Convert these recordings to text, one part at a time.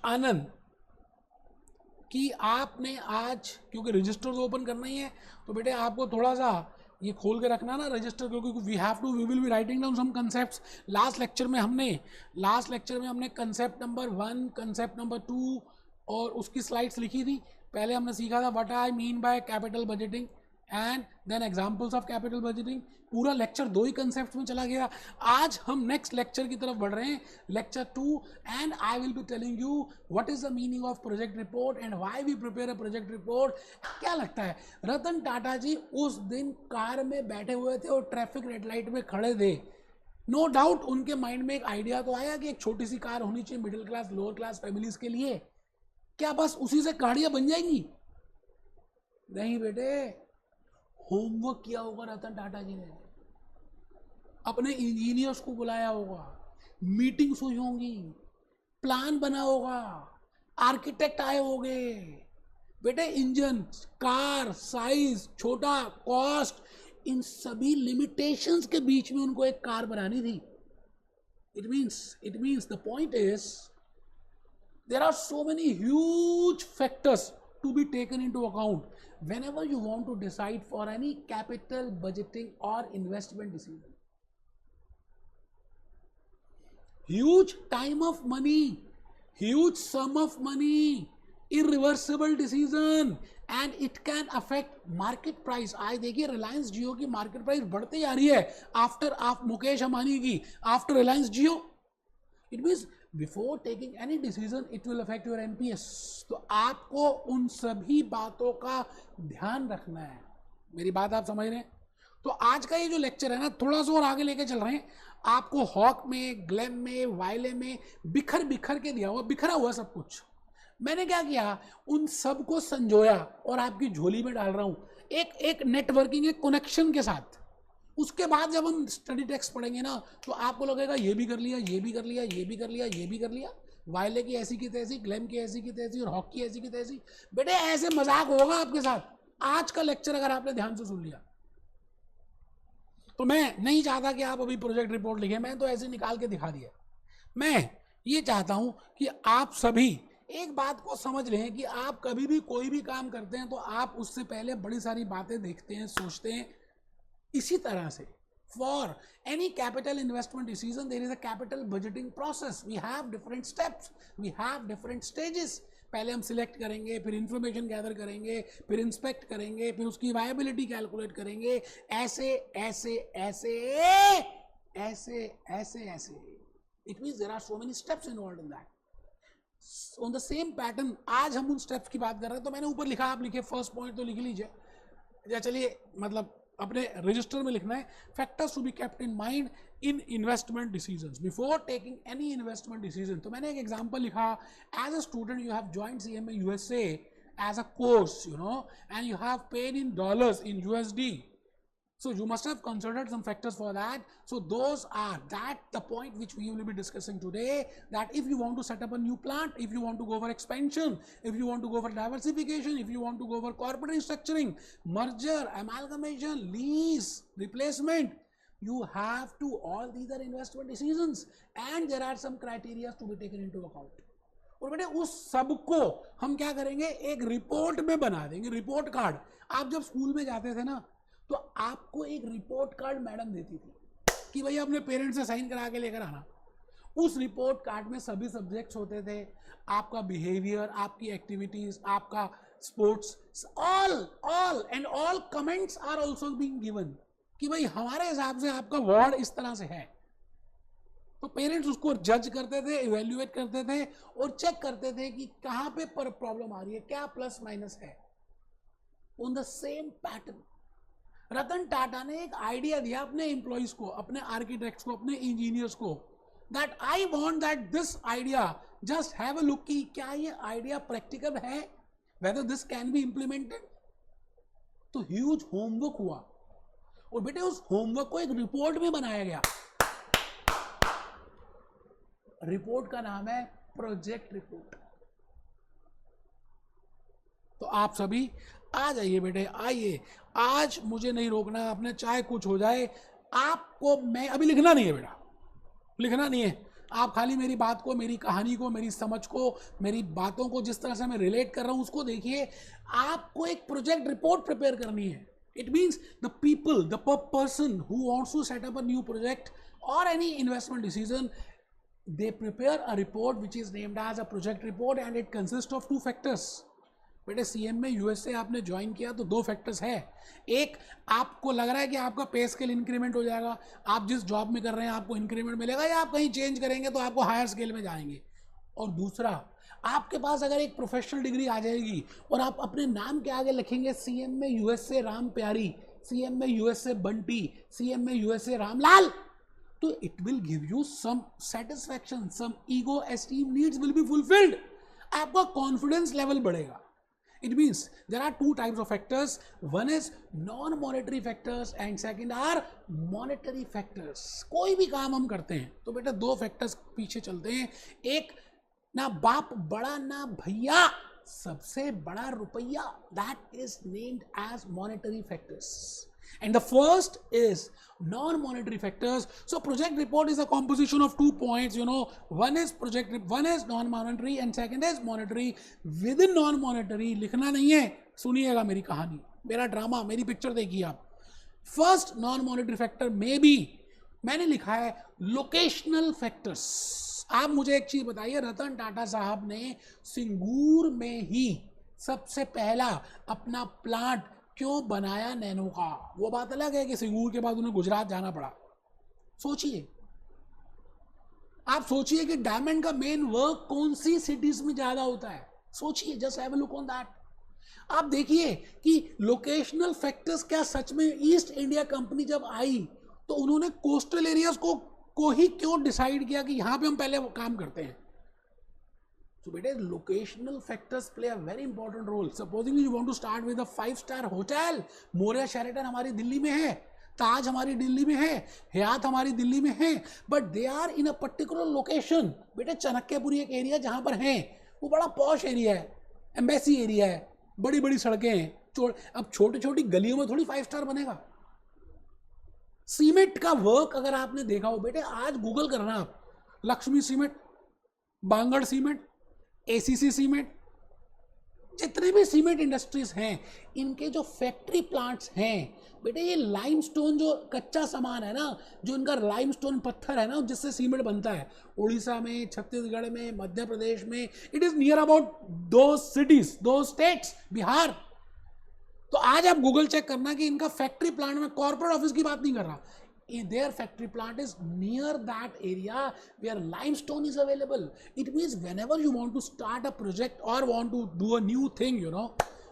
आनंद कि आपने आज, क्योंकि रजिस्टर तो ओपन करना ही है, तो बेटे आपको थोड़ा सा ये खोल के रखना ना रजिस्टर, क्योंकि we will be writing down some concepts. Last lecture में हमने कंसेप्ट नंबर 1, कंसेप्ट नंबर 2 और उसकी स्लाइड्स लिखी थी। पहले हमने सीखा था what I mean by capital budgeting and then examples of capital budgeting. पूरा लेक्चर 2 ही कंसेप्ट में चला गया। आज हम नेक्स्ट लेक्चर की तरफ बढ़ रहे हैं, lecture 2, and I will be telling you what is the meaning of project report and why we prepare a project report. क्या लगता है, रतन टाटा जी उस दिन कार में बैठे हुए थे और ट्रैफिक रेड लाइट में खड़े थे। नो डाउट उनके माइंड में एक आइडिया तो आया कि एक छोटी सी कार होनी चाहिए middle class lower class families के लिए। क्या बस उसी से गाड़ियां बन जाएंगी? नहीं बेटे, होमवर्क किया होगा रतन टाटा जी ने, अपने इंजीनियर्स को बुलाया होगा, मीटिंग्स हुई होंगी, प्लान बना होगा, आर्किटेक्ट आए होंगे। बेटे इंजन, कार साइज, छोटा, कॉस्ट, इन सभी लिमिटेशंस के बीच में उनको एक कार बनानी थी। It means the point is there are so many huge factors to be taken into account whenever you want to decide for any capital budgeting or investment decision. Huge time of money, huge sum of money, irreversible decision, and it can affect market price. आज देखिए रिलायंस जियो की market price बढ़ते जा रही है after Mukesh Ambani की, after Reliance Jio. It means before taking any decision it will affect your NPS. तो आपको उन सभी बातों का ध्यान रखना है। मेरी बात आप समझ रहे हैं? तो आज का ये जो लेक्चर है ना, थोड़ा सा और आगे लेके चल रहे हैं। आपको हॉक में, ग्लैम में, वायले में बिखर बिखर के दिया हुआ, बिखरा हुआ सब कुछ। मैंने क्या किया, उन सब को संजोया और आपकी झोली में डाल रहा हूं, एक नेटवर्किंग, एक कनेक्शन के साथ। उसके बाद जब हम स्टडी टेक्स्ट पढ़ेंगे ना, तो आपको लगेगा ये भी कर लिया, ये भी कर लिया, ये भी कर लिया, ये भी कर लिया, वायले की ऐसी की तैसी, ग्लैम की ऐसी की तैसी और हॉक की ऐसी की तैसी। बेटे ऐसे मजाक होगा आपके साथ आज का लेक्चर अगर आपने ध्यान से सुन लिया। तो मैं नहीं चाहता कि आप अभी प्रोजेक्ट रिपोर्ट लिखें, मैं तो ऐसे निकाल के दिखा दिया। मैं ये चाहता हूं कि आप सभी एक बात को समझ लें कि आप कभी भी कोई भी काम करते हैं तो आप उससे पहले बड़ी सारी बातें देखते हैं, सोचते हैं। इसी तरह से for any capital investment decision there is a capital budgeting process. We have different steps, we have different stages. पहले हम सिलेक्ट करेंगे, फिर इंफॉर्मेशन गैदर करेंगे, फिर इंस्पेक्ट करेंगे, फिर उसकी वायबिलिटी कैलकुलेट करेंगे, ऐसे ऐसे ऐसे ऐसे ऐसे ऐसे। It means there are so many steps involved in that. On the same pattern आज हम उन स्टेप्स की बात कर रहे हैं। तो मैंने ऊपर लिखा, आप लिखे, फर्स्ट पॉइंट तो लिख लीजिए, या चलिए मतलब अपने रजिस्टर में लिखना है, factors to be kept in mind in investment decisions before taking any investment decision. तो मैंने एक एग्जांपल लिखा, as a student you have joined CMA USA as a course, you know, and you have paid in dollars, in USD. So you must have considered some factors for that. So those are the point which we will be discussing today, that if you want to set up a new plant, if you want to go for expansion, if you want to go for diversification, if you want to go for corporate restructuring, merger, amalgamation, lease, replacement, you have to, all these are investment decisions and there are some criteria to be taken into account. और बेटे उस सब को हम क्या करेंगे, एक report में बना देंगे, रिपोर्ट कार्ड। आप जब स्कूल में जाते थे ना, तो आपको एक रिपोर्ट कार्ड मैडम देती थी कि भैया अपने पेरेंट्स से साइन करा के लेकर आना। उस रिपोर्ट कार्ड में सभी सब्जेक्ट्स होते थे, आपका बिहेवियर, आपकी एक्टिविटीज, आपका sports, all and all comments are also being given कि भाई हमारे हिसाब से आपका वार्ड इस तरह से है। तो पेरेंट्स उसको जज करते थे, इवेल्युएट करते थे और चेक करते थे कि कहां पे प्रॉब्लम आ रही है, क्या प्लस माइनस है। On the same pattern Ratan Tata ने एक आइडिया दिया अपने एम्प्लॉइज को, अपने आर्किटेक्ट्स को, अपने इंजीनियर्स को, that I want that this idea just have a look कि क्या ये आइडिया प्रैक्टिकल है, whether this can be implemented. तो ह्यूज होमवर्क हुआ और बेटे उस होमवर्क को एक रिपोर्ट में बनाया गया। रिपोर्ट का नाम है प्रोजेक्ट रिपोर्ट। तो आप सभी आ जाइए बेटे, आइए, आज मुझे नहीं रोकना आपने, चाहे कुछ हो जाए। आपको मैं अभी लिखना नहीं है बेटा, लिखना नहीं है, आप खाली मेरी बात को, मेरी कहानी को, मेरी समझ को, मेरी बातों को जिस तरह से मैं रिलेट कर रहा हूं उसको देखिए। आपको एक प्रोजेक्ट रिपोर्ट प्रिपेयर करनी है। It means the people, the person who wants to set up a new project or any investment decision, they prepare a report which is named as a project report and it consists of 2 factors. बेटे CM में USA आपने join किया तो 2 factors है। एक, आपको लग रहा है कि आपका पे स्केल इंक्रीमेंट हो जाएगा, आप जिस जॉब में कर रहे हैं आपको इंक्रीमेंट मिलेगा, या आप कहीं चेंज करेंगे तो आपको हायर स्केल में जाएंगे। और दूसरा, आपके पास अगर एक प्रोफेशनल डिग्री आ जाएगी और आप अपने नाम के आगे लिखेंगे सीएम में यूएसए राम प्यारी, सीएम में यूएसए बंटी, सीएम में यूएसए रामलाल, तो it will give you some satisfaction, some ego esteem needs will be fulfilled, आपका कॉन्फिडेंस लेवल बढ़ेगा। It means there are 2 types of factors. One is non-monetary factors and second are monetary factors. कोई भी काम हम करते हैं तो बेटा 2 फैक्टर्स पीछे चलते हैं। एक, ना बाप बड़ा ना भैया, सबसे बड़ा रुपया, that is named as monetary factors. And the first is non-monetary factors. So project report is a composition of 2 points, you know. One is non-monetary and second is monetary. Within non-monetary लिखना नहीं है, सुनिएगा मेरी कहानी, मेरा drama, मेरी picture देखिए आप। फर्स्ट non-monetary factor में भी मैंने लिखा है लोकेशनल फैक्टर्स। आप मुझे एक चीज बताइए, रतन टाटा साहब ने सिंगूर में ही सबसे पहला अपना प्लांट क्यों बनाया नैनो का? वो बात अलग है कि सिंगूर के बाद उन्हें गुजरात जाना पड़ा। सोचिए, आप सोचिए कि डायमंड का मेन वर्क कौन सी सिटीज में ज्यादा होता है। सोचिए, just have a look on that. आप देखिए कि लोकेशनल फैक्टर्स क्या सच में ईस्ट इंडिया कंपनी जब आई तो उन्होंने कोस्टल एरियाज को ही क्यों डिसाइड किया कि यहां पे हम पहले काम करते हैं। So बेटे, locational factors play a very important role. Supposing you want to start with a 5-star hotel, Maurya Sheraton हमारी दिल्ली में है, ताज हमारी दिल्ली में है, हयात हमारी दिल्ली में है, but they are in a particular location. बेटे, चाणक्यपुरी एक एरिया जहां पर है, वो बड़ा पॉश एरिया है, एम्बेसी एरिया है, बड़ी बड़ी सड़कें हैं। अब छोटी छोटी गलियों में थोड़ी 5 स्टार बनेगा। सीमेंट का वर्क अगर आपने देखा हो बेटे, आज गूगल करना आप, Lakshmi cement, Bangur cement, ACC cement, जितने भी सीमेंट इंडस्ट्रीज हैं, इनके जो फैक्ट्री प्लांट्स हैं बेटे, ये लाइमस्टोन जो कच्चा सामान है ना, जो इनका लाइमस्टोन पत्थर है ना जिससे सीमेंट बनता है, उड़ीसा में, छत्तीसगढ़ में, मध्य प्रदेश में, इट इज नियर अबाउट दो सिटीज, दो स्टेट्स, बिहार। तो आज आप गूगल चेक करना कि इनका फैक्ट्री प्लांट में, कॉर्पोरेट ऑफिस की बात नहीं कर रहा, their factory plant is near that area where limestone is available. It means whenever you want to start a project or want to do a new thing, you know,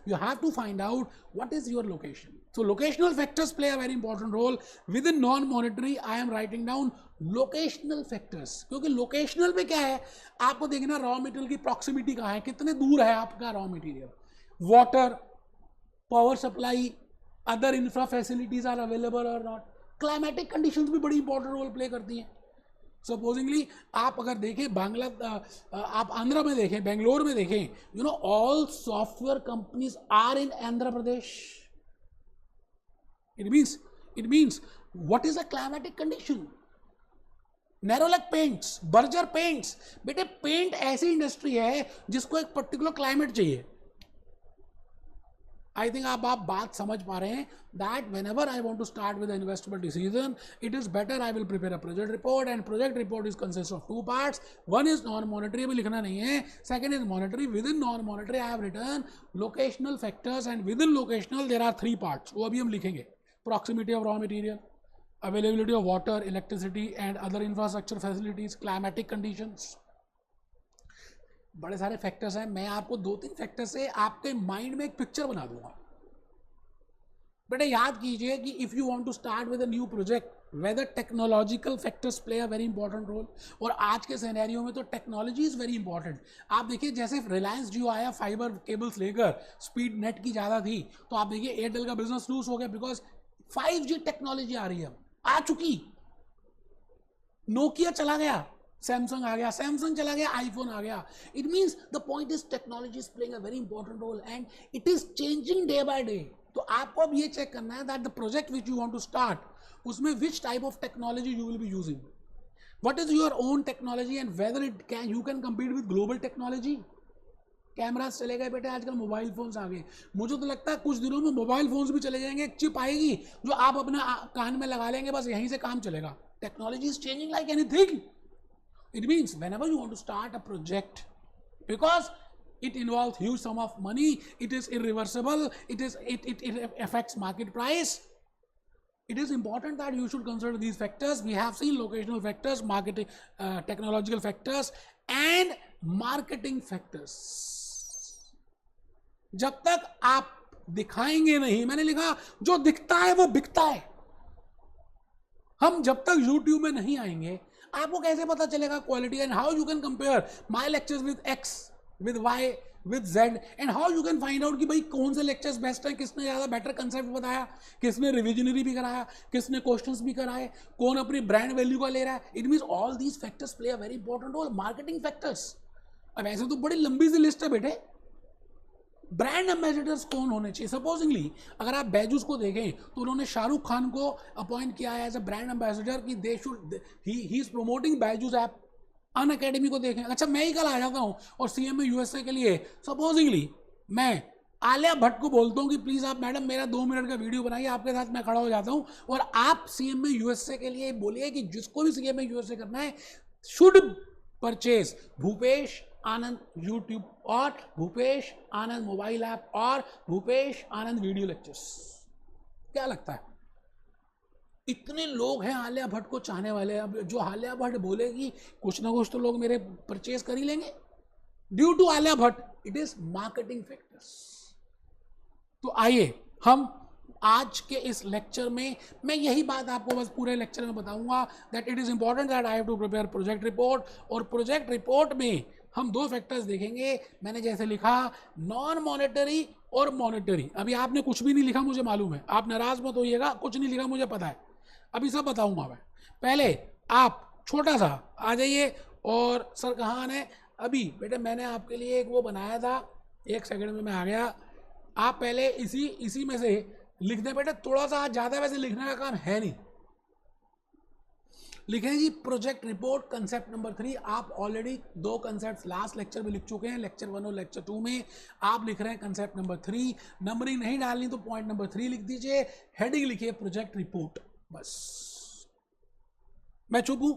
you have to find out what is your location. So locational factors play a very important role. Within non-monetary, I am writing down locational factors, क्योंकि locational पे क्या है, आपको देखना raw material की proximity कहाँ है, कितने दूर है आपका raw material, water, power supply, other infra facilities are available or not. Climatic conditions भी बड़ी इंपॉर्टेंट रोल प्ले करती हैं। सपोजिंगली आप अगर देखें आप आंध्रा में देखें, बेंगलोर में देखें, you know all software companies are in Andhra Pradesh. It means what is a climatic condition? Nerolac paints, Berger paints, बेटे पेंट ऐसी इंडस्ट्री है जिसको एक पर्टिकुलर क्लाइमेट चाहिए। आई थिंक आप बात समझ पा रहे हैं that whenever I want to start with an investment decision, it is better I will prepare a project report, and project report is consists of 2 parts. One is non-monetary, अभी लिखना नहीं है, second is monetary. Within non-monetary I have written locational factors, and within locational there are 3 parts, वो अभी हम लिखेंगे। proximity of raw material, availability of water, electricity and other infrastructure facilities, climatic conditions, बड़े सारे फैक्टर्स हैं। मैं आपको 2-3 factor से आपके माइंड में एक पिक्चर बना दूंगा। बेटा याद कीजिए कि if you want to start with a new project, whether technological factors play a very important role, और आज के सिनेरियो में तो टेक्नोलॉजी इज वेरी इंपॉर्टेंट। आप देखिए जैसे रिलायंस जियो आया फाइबर केबल्स लेकर, स्पीड नेट की ज़्यादा थी, तो आप देखिए एयरटेल का बिजनेस लूज हो गया बिकॉज 5G टेक्नोलॉजी आ रही है, आ चुकी। नोकिया चला गया, सैमसंग आ गया, सैमसंग चला गया, आईफोन आ गया। It means the point is technology is playing a very important role and it is changing day by day. तो आपको अब ये चेक करना है that the project which you want to start, उसमें which type of technology you will be using. What is your own technology and whether you can compete with global technology? Cameras चले गए बेटे, आजकल mobile phones आ गए। मुझे तो लगता है कुछ दिनों में मोबाइल फोन्स भी चले जाएंगे, एक चिप आएगी जो आप अपना कान में लगा लेंगे, बस यहीं से काम चलेगा। Technology is changing like anything. It means whenever you want to start a project, because it involves huge sum of money, it is irreversible, it affects market price, it is important that you should consider these factors. We have seen locational factors, marketing, technological factors and marketing factors. जब तक आप दिखाएंगे नहीं, मैंने लिखा जो दिखता है वो बिकता है। हम जब तक YouTube में नहीं आएंगे, आपको कैसे पता चलेगा quality? And how you can compare my lectures with X, with Y, with Z, and how you can find out कि भाई कौन से लेक्चर्स बेस्ट हैं, किसने ज़्यादा बेटर कंसेप्ट बताया, किसने रिविजनरी भी कराया, किसने क्वेश्चंस भी कराए, कौन अपनी ब्रांड वैल्यू का ले रहा है। It means all these factors play a very important role. Marketing factors, अब ऐसे तो बड़ी लंबी सी लिस्ट है बेटे। ब्रांड एम्बेसडर्स कौन होने चाहिए? सपोजिंगली अगर आप बैजूस को देखें तो उन्होंने शाहरुख खान को अपॉइंट किया है एज अ ब्रांड एम्बेसडर कि they should he is promoting Byju's app. Unacademy को देखें, अच्छा मैं ही कल आ जाता हूँ और CMA USA के लिए सपोजिंगली मैं आलिया भट्ट को बोलता हूँ कि प्लीज़ आप मैडम मेरा 2 मिनट का वीडियो बनाइए, आपके साथ मैं खड़ा हो जाता हूँ, और आप CMA USA के लिए बोलिए कि जिसको भी CMA USA करना है should purchase Bhupesh Anand YouTube और भूपेश आनंद मोबाइल ऐप और भूपेश आनंद वीडियो लेक्चर्स। क्या लगता है? इतने लोग हैं आलिया भट्ट को चाहने वाले। अब जो आलिया भट्ट बोलेगी कुछ ना कुछ तो लोग मेरे परचेज कर ही लेंगे due to Alia Bhatt. It is marketing factors. तो आइए हम आज के इस लेक्चर में मैं यही बात आपको बस पूरे लेक्चर में बताऊंगा that it is important that I have to prepare project report. और प्रोजेक्ट रिपोर्ट में हम 2 फैक्टर्स देखेंगे। मैंने जैसे लिखा नॉन मॉनेटरी और मॉनेटरी। अभी आपने कुछ भी नहीं लिखा, मुझे मालूम है, आप नाराज मत होइएगा, कुछ नहीं लिखा मुझे पता है, अभी सब बताऊंगा मैं। पहले आप छोटा सा आ जाइए। और सर कहाँ है? अभी बेटे मैंने आपके लिए एक वो बनाया था, 1 सेकंड में मैं आ गया। आप पहले इसी में से लिख दें बेटे, थोड़ा सा ज़्यादा वैसे लिखने का काम है नहीं। लिखें जी प्रोजेक्ट रिपोर्ट कंसेप्ट नंबर 3। आप ऑलरेडी 2 कंसेप्ट लास्ट लेक्चर में लिख चुके हैं, लेक्चर 1 और लेक्चर 2 में। आप लिख रहे हैं कंसेप्ट नंबर 3। नंबरिंग नहीं डालनी तो पॉइंट नंबर 3 लिख दीजिए, हेडिंग लिखिए प्रोजेक्ट रिपोर्ट, बस। मैं चुप हूं,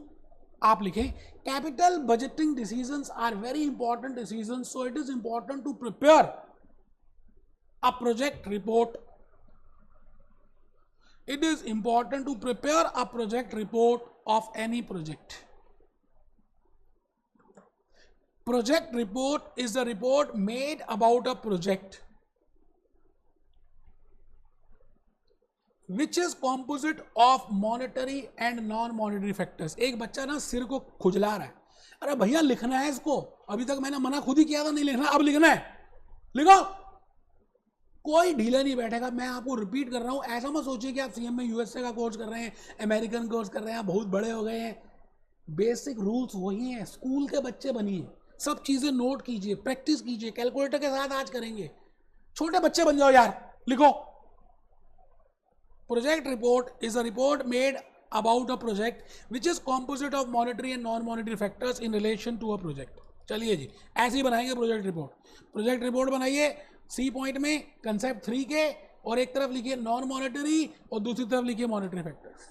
आप लिखें capital budgeting decisions are very important decisions, so it is important to prepare a project report. It is important to prepare a project report of any project. Project report is a report made about a project which is composite of monetary and non-monetary factors. एक बच्चा ना सिर को खुजला रहा है, अरे भैया लिखना है इसको, अभी तक मैंने मना खुद ही किया था नहीं लिखना, अब लिखना है, लिखो। कोई ढीला नहीं बैठेगा। मैं आपको रिपीट कर रहा हूँ, ऐसा मत सोचिए कि आप CMA USA का कोर्स कर रहे हैं, अमेरिकन कोर्स कर रहे हैं, आप बहुत बड़े हो गए हैं। बेसिक रूल्स वही हैं, स्कूल के बच्चे बनिए, सब चीज़ें नोट कीजिए, प्रैक्टिस कीजिए, कैलकुलेटर के साथ आज करेंगे, छोटे बच्चे बन जाओ यार। लिखो project report is a report made about a project which is composite of monetary and non monetary factors in relation to a project. चलिए जी ऐसे ही बनाएंगे प्रोजेक्ट रिपोर्ट। प्रोजेक्ट रिपोर्ट बनाइए C पॉइंट में कंसेप्ट 3 के, और एक तरफ लिखिए नॉन मॉनेटरी और दूसरी तरफ लिखिए monetary factors.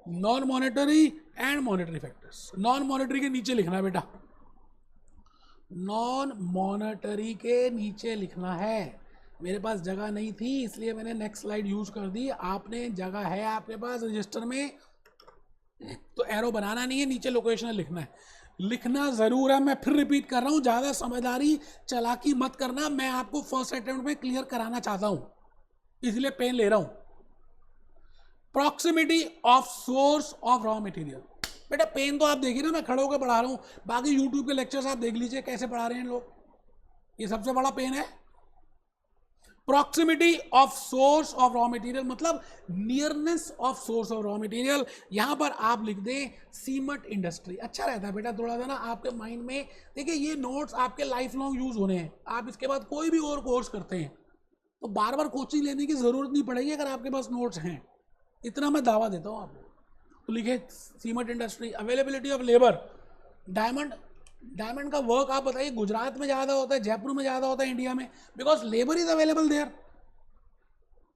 Non monetary and monetary factors. Non monetary के नीचे लिखना है बेटा, नॉन मॉनेटरी के नीचे लिखना है। मेरे पास जगह नहीं थी इसलिए मैंने नेक्स्ट स्लाइड यूज कर दी। आपने जगह है आपके पास रजिस्टर में तो एरो बनाना नहीं है, नीचे लोकेशन लिखना है। लिखना जरूर है, मैं फिर रिपीट कर रहा हूं, ज्यादा समझदारी चालाकी मत करना, मैं आपको फर्स्ट अटेम्प्ट में क्लियर कराना चाहता हूं इसलिए पेन ले रहा हूं। Proximity of source of raw material. बेटा पेन तो आप देखिए ना, मैं खड़े होकर पढ़ा रहा हूं, बाकी यूट्यूब के लेक्चर्स आप देख लीजिए कैसे पढ़ा रहे हैं लोग, ये सबसे बड़ा पेन है। Proximity of source of raw material मतलब nearness of source of raw material. यहां पर आप लिख दें सीमेंट इंडस्ट्री। अच्छा रहता है बेटा थोड़ा सा ना आपके माइंड में। देखिए ये नोट्स आपके लाइफ लॉन्ग यूज होने हैं, आप इसके बाद कोई भी और कोर्स करते हैं तो बार बार कोचिंग लेने की जरूरत नहीं पड़ेगी अगर आपके पास नोट्स हैं, इतना मैं दावा देता हूँ आपको। तो लिखे cement industry, availability of labour, diamond का वर्क आप बताइए गुजरात में ज़्यादा होता है, जयपुर में ज़्यादा होता है इंडिया में, because labour is available there.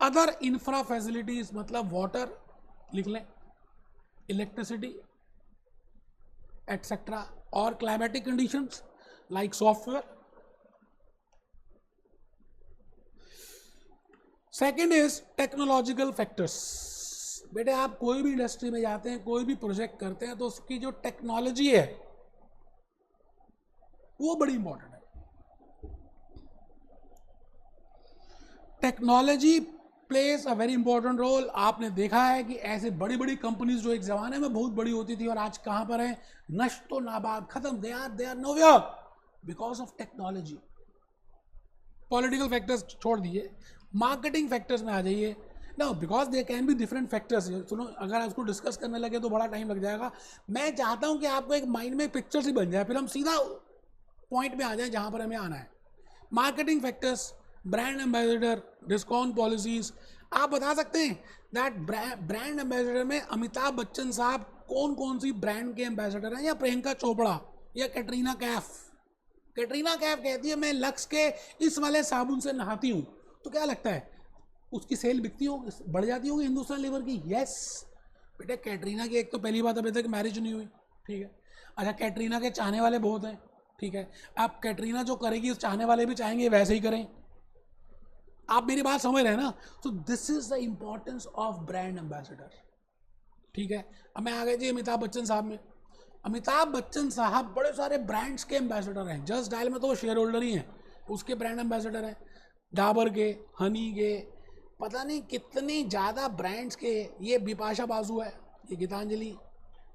Other infra facilities मतलब वाटर लिख लें, इलेक्ट्रिसिटी एटसेट्रा, और climatic conditions like software. Second is technological factors. बेटे आप कोई भी इंडस्ट्री में जाते हैं, कोई भी प्रोजेक्ट करते हैं, तो उसकी जो टेक्नोलॉजी है वो बड़ी इंपॉर्टेंट है। Technology plays a very important role. आपने देखा है कि ऐसे बड़ी बड़ी कंपनीज जो एक जमाने में बहुत बड़ी होती थी और आज कहां पर है, नष्टो नाबाद, खत्म, they are nowhere because of technology. Political factors छोड़ दिए, मार्केटिंग फैक्टर्स में आ जाइए ना, because they can be different factors. सुनो, अगर उसको डिस्कस करने लगे तो बड़ा टाइम लग जाएगा। मैं चाहता हूं कि आपको एक माइंड में पिक्चर सी बन जाए, फिर हम सीधा पॉइंट में आ जाए जहां पर हमें आना है। Marketing factors, brand ambassador, discount policies. आप बता सकते हैं दैट ब्रांड एम्बेसडर में अमिताभ बच्चन साहब कौन कौन सी ब्रांड के एम्बेसडर हैं, या प्रियंका चोपड़ा, या कैटरीना कैफ। कैटरीना कैफ कहती है मैं लक्स के इस वाले साबुन से नहाती हूँ, तो क्या लगता है उसकी सेल बिकती होगी, बढ़ जाती होगी हिंदुस्तान लीवर की? यस बेटा, कैटरीना की एक तो पहली बात अभी तक मैरिज नहीं हुई, ठीक है। अच्छा, कैटरीना के चाहने वाले बहुत हैं, ठीक है। आप कैटरीना जो करेगी उस चाहने वाले भी चाहेंगे वैसे ही करें। आप मेरी बात समझ रहे हैं ना? तो this is the importance of brand ambassador, ठीक है। अब मैं आ गया जी अमिताभ बच्चन साहब में। अमिताभ बच्चन साहब बड़े सारे ब्रांड्स के एम्बेसडर हैं। जस्ट डायल में तो वो शेयर होल्डर ही हैं, उसके ब्रांड एम्बेसडर हैं, डाबर के, हनी के, पता नहीं कितने ज़्यादा ब्रांड्स के। ये बिपाशा बासु है, ये गीतांजलि,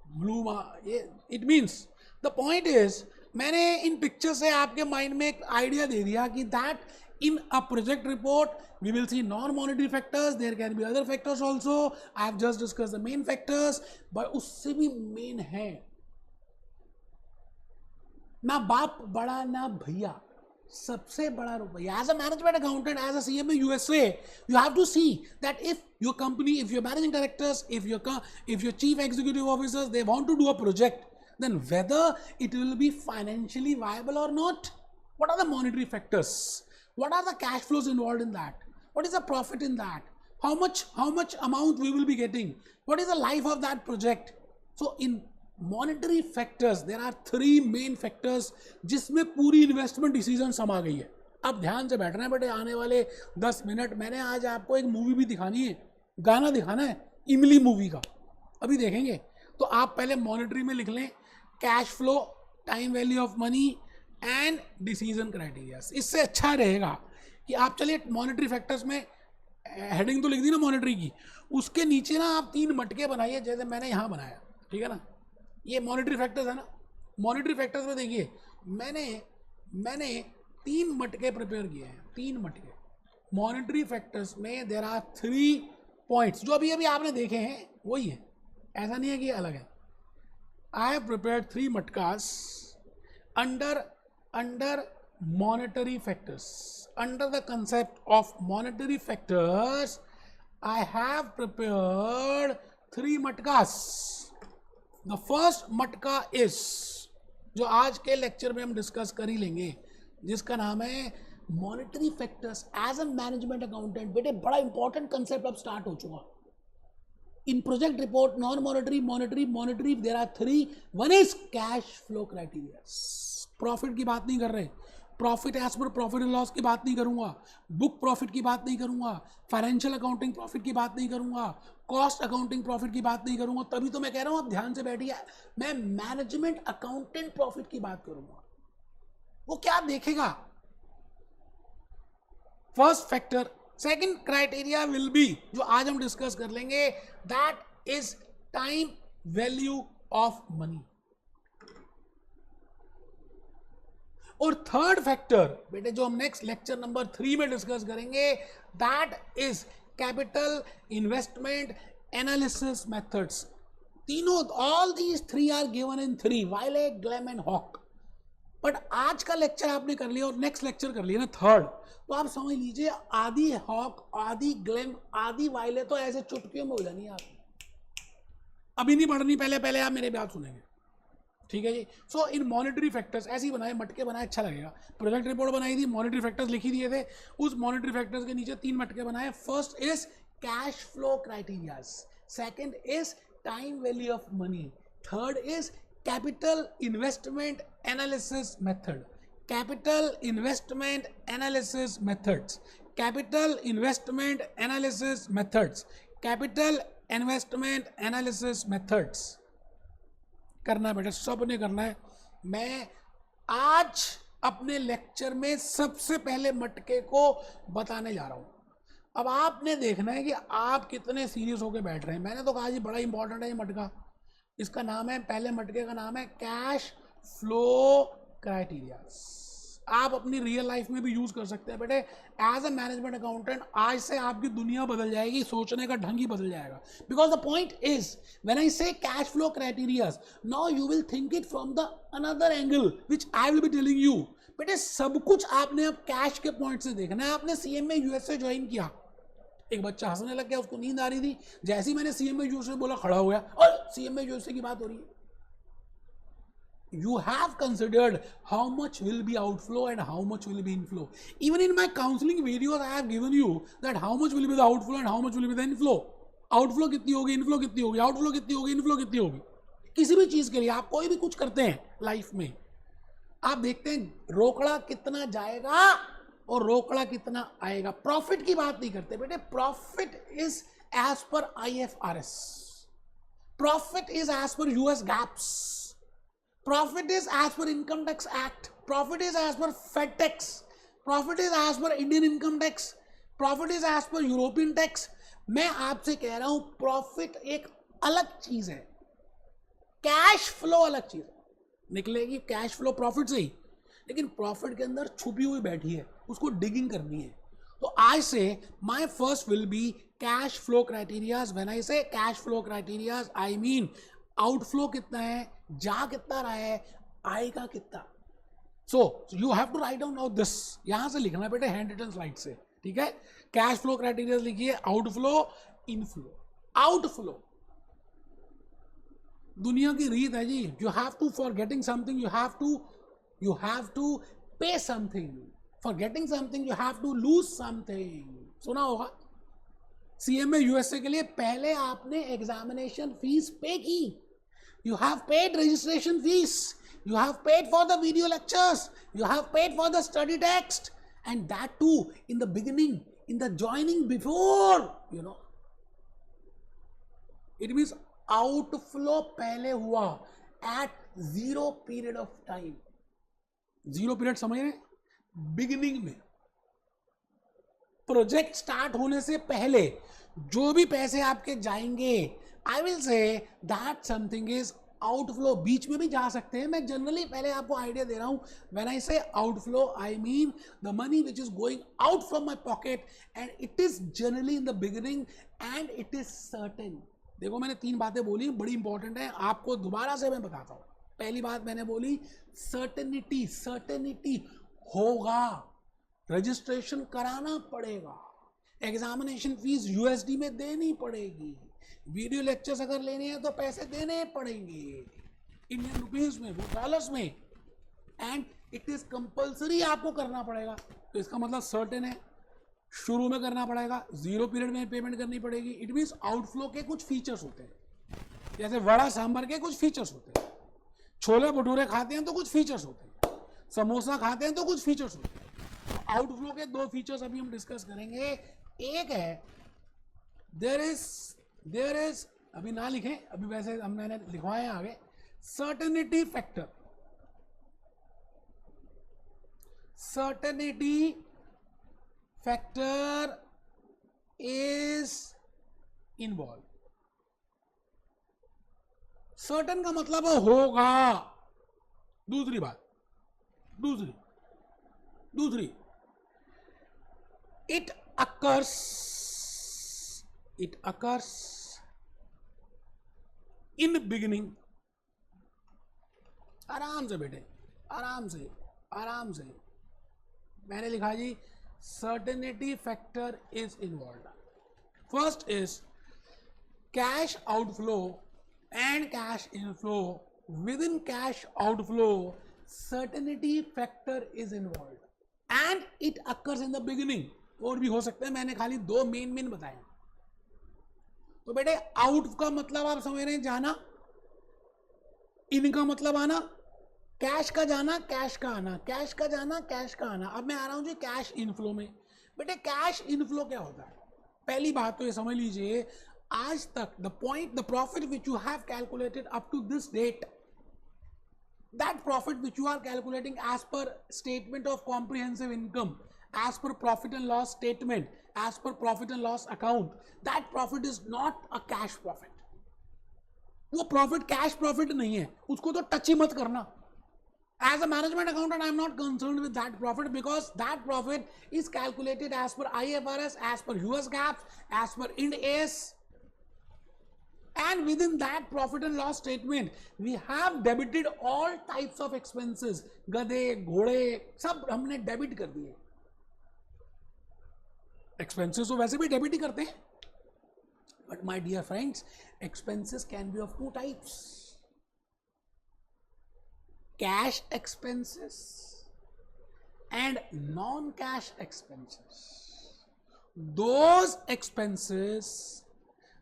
ब्लू मा, ये it means the point is, मैंने इन पिक्चर से आपके माइंड में एक आइडिया दे दिया कि that in a project report we will see non monetary factors, there can be other factors also. I have just discuss the main factors, but उससे भी मेन है ना बाप बड़ा ना भैया, सबसे बड़ा रुपया। As a management accountant, as a CMA USA, you have to see that if your company, if your managing directors, if your chief executive officers, they want to do a project, then whether it will be financially viable or not. What are the monetary factors? What are the cash flows involved in that? What is the profit in that? How much amount we will be getting? What is the life of that project? So in monetary factors there are 3 main factors जिसमें पूरी investment decision समा गई है। अब ध्यान से बैठना है बेटे, आने वाले 10 मिनट मैंने आज आपको एक मूवी भी दिखानी है, गाना दिखाना है इमली मूवी का, अभी देखेंगे। तो आप पहले मॉनेटरी में लिख लें cash flow, time value of money and decision criterias. इससे अच्छा रहेगा कि आप चलिए मॉनेटरी फैक्टर्स में हेडिंग तो लिख दी ना मॉनेटरी की, उसके नीचे ना आप 3 मटके बनाइए जैसे मैंने यहाँ बनाया, ठीक है ना। ये मॉनेटरी फैक्टर्स है ना। मॉनेटरी फैक्टर्स में देखिए मैंने 3 मटके प्रिपेयर किए हैं, 3 मटके मॉनेटरी फैक्टर्स में। देयर आर 3 पॉइंट्स जो अभी आपने देखे हैं वही है, ऐसा नहीं है कि अलग है। I have prepared 3 matkas under monetary factors, under the concept of monetary factors. I have prepared 3 matkas. The first matka is, जो आज के लेक्चर में हम डिस्कस कर ही लेंगे, जिसका नाम है monetary factors as a management accountant. बेटे बड़ा इंपॉर्टेंट कंसेप्ट अब स्टार्ट हो चुका in project report. Non monetary, monetary, there are 3। One is cash flow criteria. Profit की बात नहीं कर रहे, profit as per profit and loss की बात नहीं करूंगा, बुक प्रॉफिट की बात नहीं करूंगा, फाइनेंशियल अकाउंटिंग प्रॉफिट की बात नहीं करूंगा, कॉस्ट अकाउंटिंग प्रॉफिट की बात नहीं करूंगा। तभी तो मैं कह रहा हूं आप ध्यान से बैठिए, मैं मैनेजमेंट अकाउंटेंट प्रॉफिट की बात करूंगा। वो क्या देखेगा? First factor. Second criteria will be, जो आज हम डिस्कस कर लेंगे, that is time value of money. और थर्ड फैक्टर बेटे जो हम नेक्स्ट लेक्चर नंबर 3 में डिस्कस करेंगे, that is capital investment analysis methods. तीनों, all these 3 are given in 3, Violet, Glam and Hawk. But आज का लेक्चर आपने कर लिया और नेक्स्ट लेक्चर कर लिया ना थर्ड, तो आप समझ लीजिए आधी हॉक, आधी ग्लैम, आधी वाइले तो ऐसे चुटकियों में हो जानी है आपकी। अभी नहीं पढ़नी, पहले पहले आप मेरे बात सुनेंगे, ठीक है जी। सो इन मॉनिटरी फैक्टर्स ऐसे ही बनाए, मटके बनाए, अच्छा लगेगा। प्रोजेक्ट रिपोर्ट बनाई थी, मॉनिटरी फैक्टर्स लिखी दिए थे, उस मॉनिटरी फैक्टर्स के नीचे 3 मटके बनाए। First is cash flow criterias, second is time value of money, third is capital investment analysis method, capital investment analysis methods, capital investment analysis methods, capital investment analysis methods करना है बेटा, सब ने करना है। मैं आज अपने लेक्चर में सबसे पहले मटके को बताने जा रहा हूं। अब आपने देखना है कि आप कितने सीरियस होकर बैठ रहे हैं। मैंने तो कहा जी बड़ा इंपॉर्टेंट है ये मटका। इसका नाम है, पहले मटके का नाम है कैश फ्लो क्राइटेरियाज। आप अपनी रियल लाइफ में भी यूज कर सकते हैं बेटे। एज अ मैनेजमेंट अकाउंटेंट आज से आपकी दुनिया बदल जाएगी, सोचने का ढंग ही बदल जाएगा। Because the point is when I say cash flow criterias, now you will think it from the another angle which I will be telling you. बेटे सब कुछ आपने अब कैश के पॉइंट से देखना है। आपने सीएमए यूएसए ज्वाइन किया, एक बच्चा हंसने लग गया, उसको नींद आ रही थी, जैसे ही मैंने सीएमए यूएसए बोला खड़ा हो गया, और सीएमए यूएसए की बात हो रही है। You have considered how much will be outflow and how much will be inflow. Even in my counseling videos, I have given you that how much will be the outflow and how much will be the inflow. Outflow कितनी होगी, inflow कितनी होगी, outflow कितनी होगी, inflow कितनी होगी। किसी भी चीज के लिए आप कोई भी कुछ करते हैं लाइफ में, आप देखते हैं रोकड़ा कितना जाएगा और रोकड़ा कितना आएगा। प्रॉफिट की बात नहीं करते बेटे। Profit is as per IFRS, profit is as per US GAAPs, profit is as per Income Tax Act, profit is as per Fed tax, profit is as per Indian income tax, profit is as per European tax। मैं आपसे कह रहा हूं profit एक अलग चीज है, cash flow अलग चीज है। निकलेगी कैश फ्लो प्रॉफिट से ही, लेकिन प्रॉफिट के अंदर छुपी हुई बैठी है, उसको डिगिंग करनी है। तो आज से my first will be cash flow criterias. When I say cash flow criterias, I mean outflow कितना है, जा कितना रहा है, आएगा कितना। So you have to write down now this, यहां से लिखना बेटे हैंड रिटन स्लाइड से, ठीक है। कैश फ्लो क्राइटेरिया लिखिए, आउटफ्लो, इनफ्लो। आउटफ्लो दुनिया की रीत है जी। You have to, for getting something you have to pay something, for getting something you have to lose something. सुना होगा सीएमए यूएसए के लिए पहले आपने एग्जामिनेशन फीस पे की। You have paid registration fees, you have paid for the video lectures, you have paid for the study text, and that too in the beginning, in the joining before, you know. It means outflow पहले हुआ at 0 period of time. 0 period समझ रहे? Beginning में, project start होने से पहले जो भी पैसे आपके जाएंगे, I will say that something is outflow. बीच में भी जा सकते हैं, मैं जनरली पहले आपको आइडिया दे रहा हूं। व्हेन आई से outflow, I mean the money which is going out from my pocket, and it is generally in the beginning and it is certain. देखो मैंने 3 बातें बोली, बड़ी इंपॉर्टेंट है, आपको दोबारा से मैं बताता हूं। पहली बात मैंने बोली सर्टेनिटी, सर्टेनिटी होगा, रजिस्ट्रेशन कराना पड़ेगा, एग्जामिनेशन फीस यूएसडी में देनी पड़ेगी, वीडियो लेक्चर्स अगर लेने हैं तो पैसे देने पड़ेंगे इंडियन रुपीज में, वो डॉलर्स में, एंड इट इज कंपल्सरी आपको करना पड़ेगा। तो इसका मतलब सर्टेन है, शुरू में करना पड़ेगा, 0 पीरियड में पेमेंट करनी पड़ेगी। इट मीन्स आउटफ्लो के कुछ फीचर्स होते हैं, जैसे वड़ा सांभर के कुछ फीचर्स होते हैं, छोले भटूरे खाते हैं तो कुछ फीचर्स होते हैं, समोसा खाते हैं तो कुछ फीचर्स होते हैं। तो आउटफ्लो के 2 फीचर्स अभी हम डिस्कस करेंगे। एक है देयर इज अभी ना लिखें, अभी वैसे हम मैंने लिखवाए आगे, certainty factor, certainty factor is involve. Certain का मतलब होगा। दूसरी बात, दूसरी इट occurs in beginning। आराम से बेटे, आराम से आराम से। मैंने लिखा जी certainty factor is involve. First is cash outflow and cash inflow. Within cash outflow certainty factor is involve and it occurs in the beginning. और भी हो सकते हैं, मैंने खाली दो मेन बताए। तो बेटे आउट का मतलब आप समझ रहे हैं जाना, इन का मतलब आना, कैश का जाना कैश का आना, कैश का जाना कैश का आना। अब मैं आ रहा हूं जी कैश इनफ्लो में। बेटे कैश इनफ्लो क्या होता है? पहली बात तो ये समझ लीजिए, आज तक the profit which you have calculated up to this date, that profit which you are calculating as per statement of comprehensive income, as per profit and loss statement, as per profit and loss account, that profit is not a cash profit. वो profit cash profit नहीं है, उसको तो touch ही मत करना। As a management accountant, I am not concerned with that profit because that profit is calculated as per IFRS, as per US GAAP, as per Ind AS, and within that profit and loss statement we have debited all types of expenses। गधे घोड़े सब हमने debit कर दिए। Expenses तो वैसे भी debit ही करते हैं, but my dear friends expenses can be of two types, cash expenses and non cash expenses. Those expenses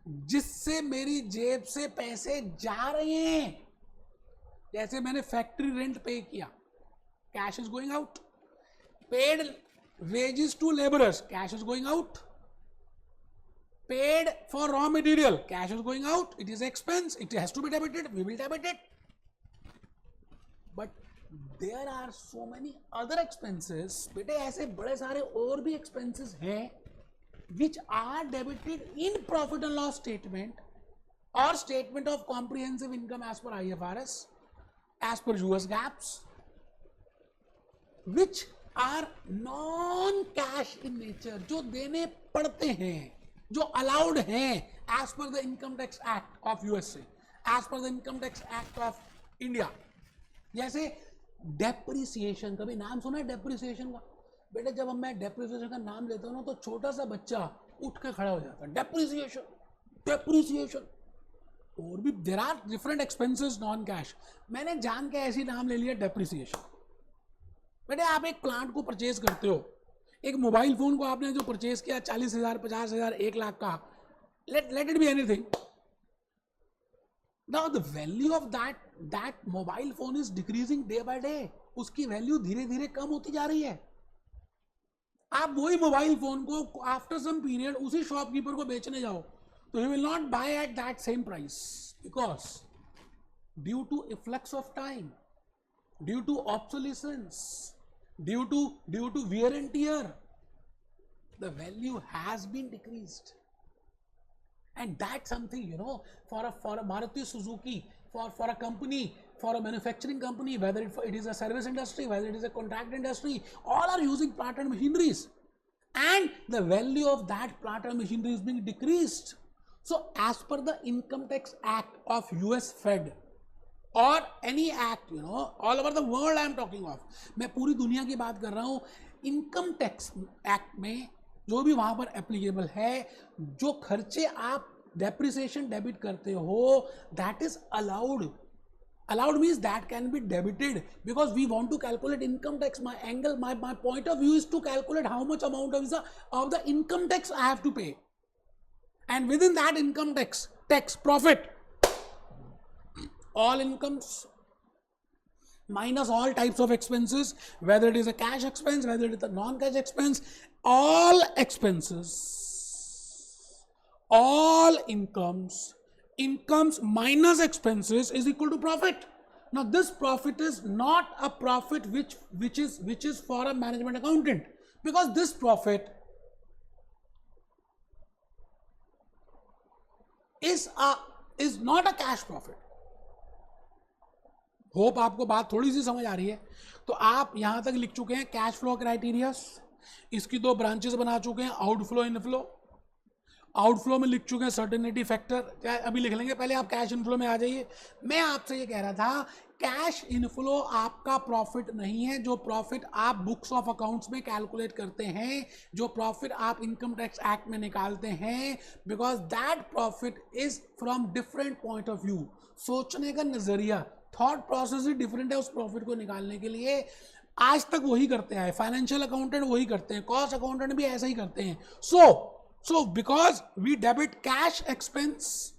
जिससे मेरी जेब से पैसे जा रहे हैं, जैसे मैंने फैक्ट्री रेंट पे किया, cash is going out. Paid wages to laborers, cash is going out. Paid for raw material, cash is going out. It is expense, it has to be debited, we will debit it. But there are so many other expenses, बेटे ऐसे बड़े सारे और भी expenses हैं which are debited in profit and loss statement or statement of comprehensive income as per IFRS, as per US GAAPs, which are non cash in nature, जो देने पड़ते हैं, जो अलाउड हैं as per the income tax act of USA, as per the income tax act of India. जैसे depreciation, कभी नाम सुना है डेप्रिसिएशन का? बेटे जब मैं डेप्रिसिएशन का नाम लेता हूं ना तो छोटा सा बच्चा उठ के खड़ा हो जाता है, डेप्रिसिएशन डेप्रिसिएशन। और भी there are different expenses non cash, मैंने जान के ऐसी नाम ले लिया डेप्रिसिएशन। बेटे आप एक प्लांट को परचेज करते हो, एक मोबाइल फोन को आपने जो परचेज किया 40,000, 50,000, 1 लाख का, let it be anything, now the value of that mobile phone is decreasing day by day. उसकी वैल्यू धीरे धीरे कम होती जा रही है। आप वही मोबाइल फोन को आफ्टर सम पीरियड उसी शॉपकीपर को बेचने जाओ तो he will not buy at that same price, because due to influx of time, due to obsolescence, due to wear and tear, the value has been decreased. And that's something, you know, for a Maruti Suzuki, for a company, for a manufacturing company, whether it is a service industry, whether it is a contract industry, all are using plant and machineries, and the value of that plant and machinery is being decreased. So as per the Income Tax Act of US Fed or any act, you know, all over the world I am talking of, मैं पूरी दुनिया की बात कर रहा हूँ, income tax act में जो भी वहां पर एप्लीकेबल है, जो खर्चे आप डेप्रिसिएशन डेबिट करते हो, that is allowed. Allowed means that can be debited because we want to calculate income tax. My angle, my point of view is to calculate how much amount of the income tax I have to pay, and within that income tax profit, all incomes minus all types of expenses, whether it is a cash expense, whether it is a non-cash expense, all expenses, all incomes minus expenses is equal to profit. Now this profit is not a profit which is for a management accountant, because this profit is not a cash profit. Hope आपको बात थोड़ी सी समझ आ रही है। तो आप यहां तक लिख चुके हैं कैश फ्लो क्राइटेरिया, इसकी 2 ब्रांचेस बना चुके हैं, आउटफ्लो इनफ्लो। आउटफ्लो में लिख चुके हैं सर्टेनिटी फैक्टर, अभी लिख लेंगे, पहले आप कैश इनफ्लो में आ जाइए। मैं आपसे ये कह रहा था कैश इनफ्लो आपका प्रॉफिट नहीं है। जो प्रॉफिट आप बुक्स ऑफ अकाउंट्स में कैलकुलेट करते हैं, जो प्रॉफिट आप इनकम टैक्स एक्ट में निकालते हैं, because that profit is from different point of view. सोचने का नजरिया, थॉट प्रोसेस ही डिफरेंट है उस प्रॉफिट को निकालने के लिए। आज तक वही करते हैं, फाइनेंशियल अकाउंटेंट वही करते हैं, कॉस्ट अकाउंटेंट भी ऐसा ही करते हैं। So because we debit cash expense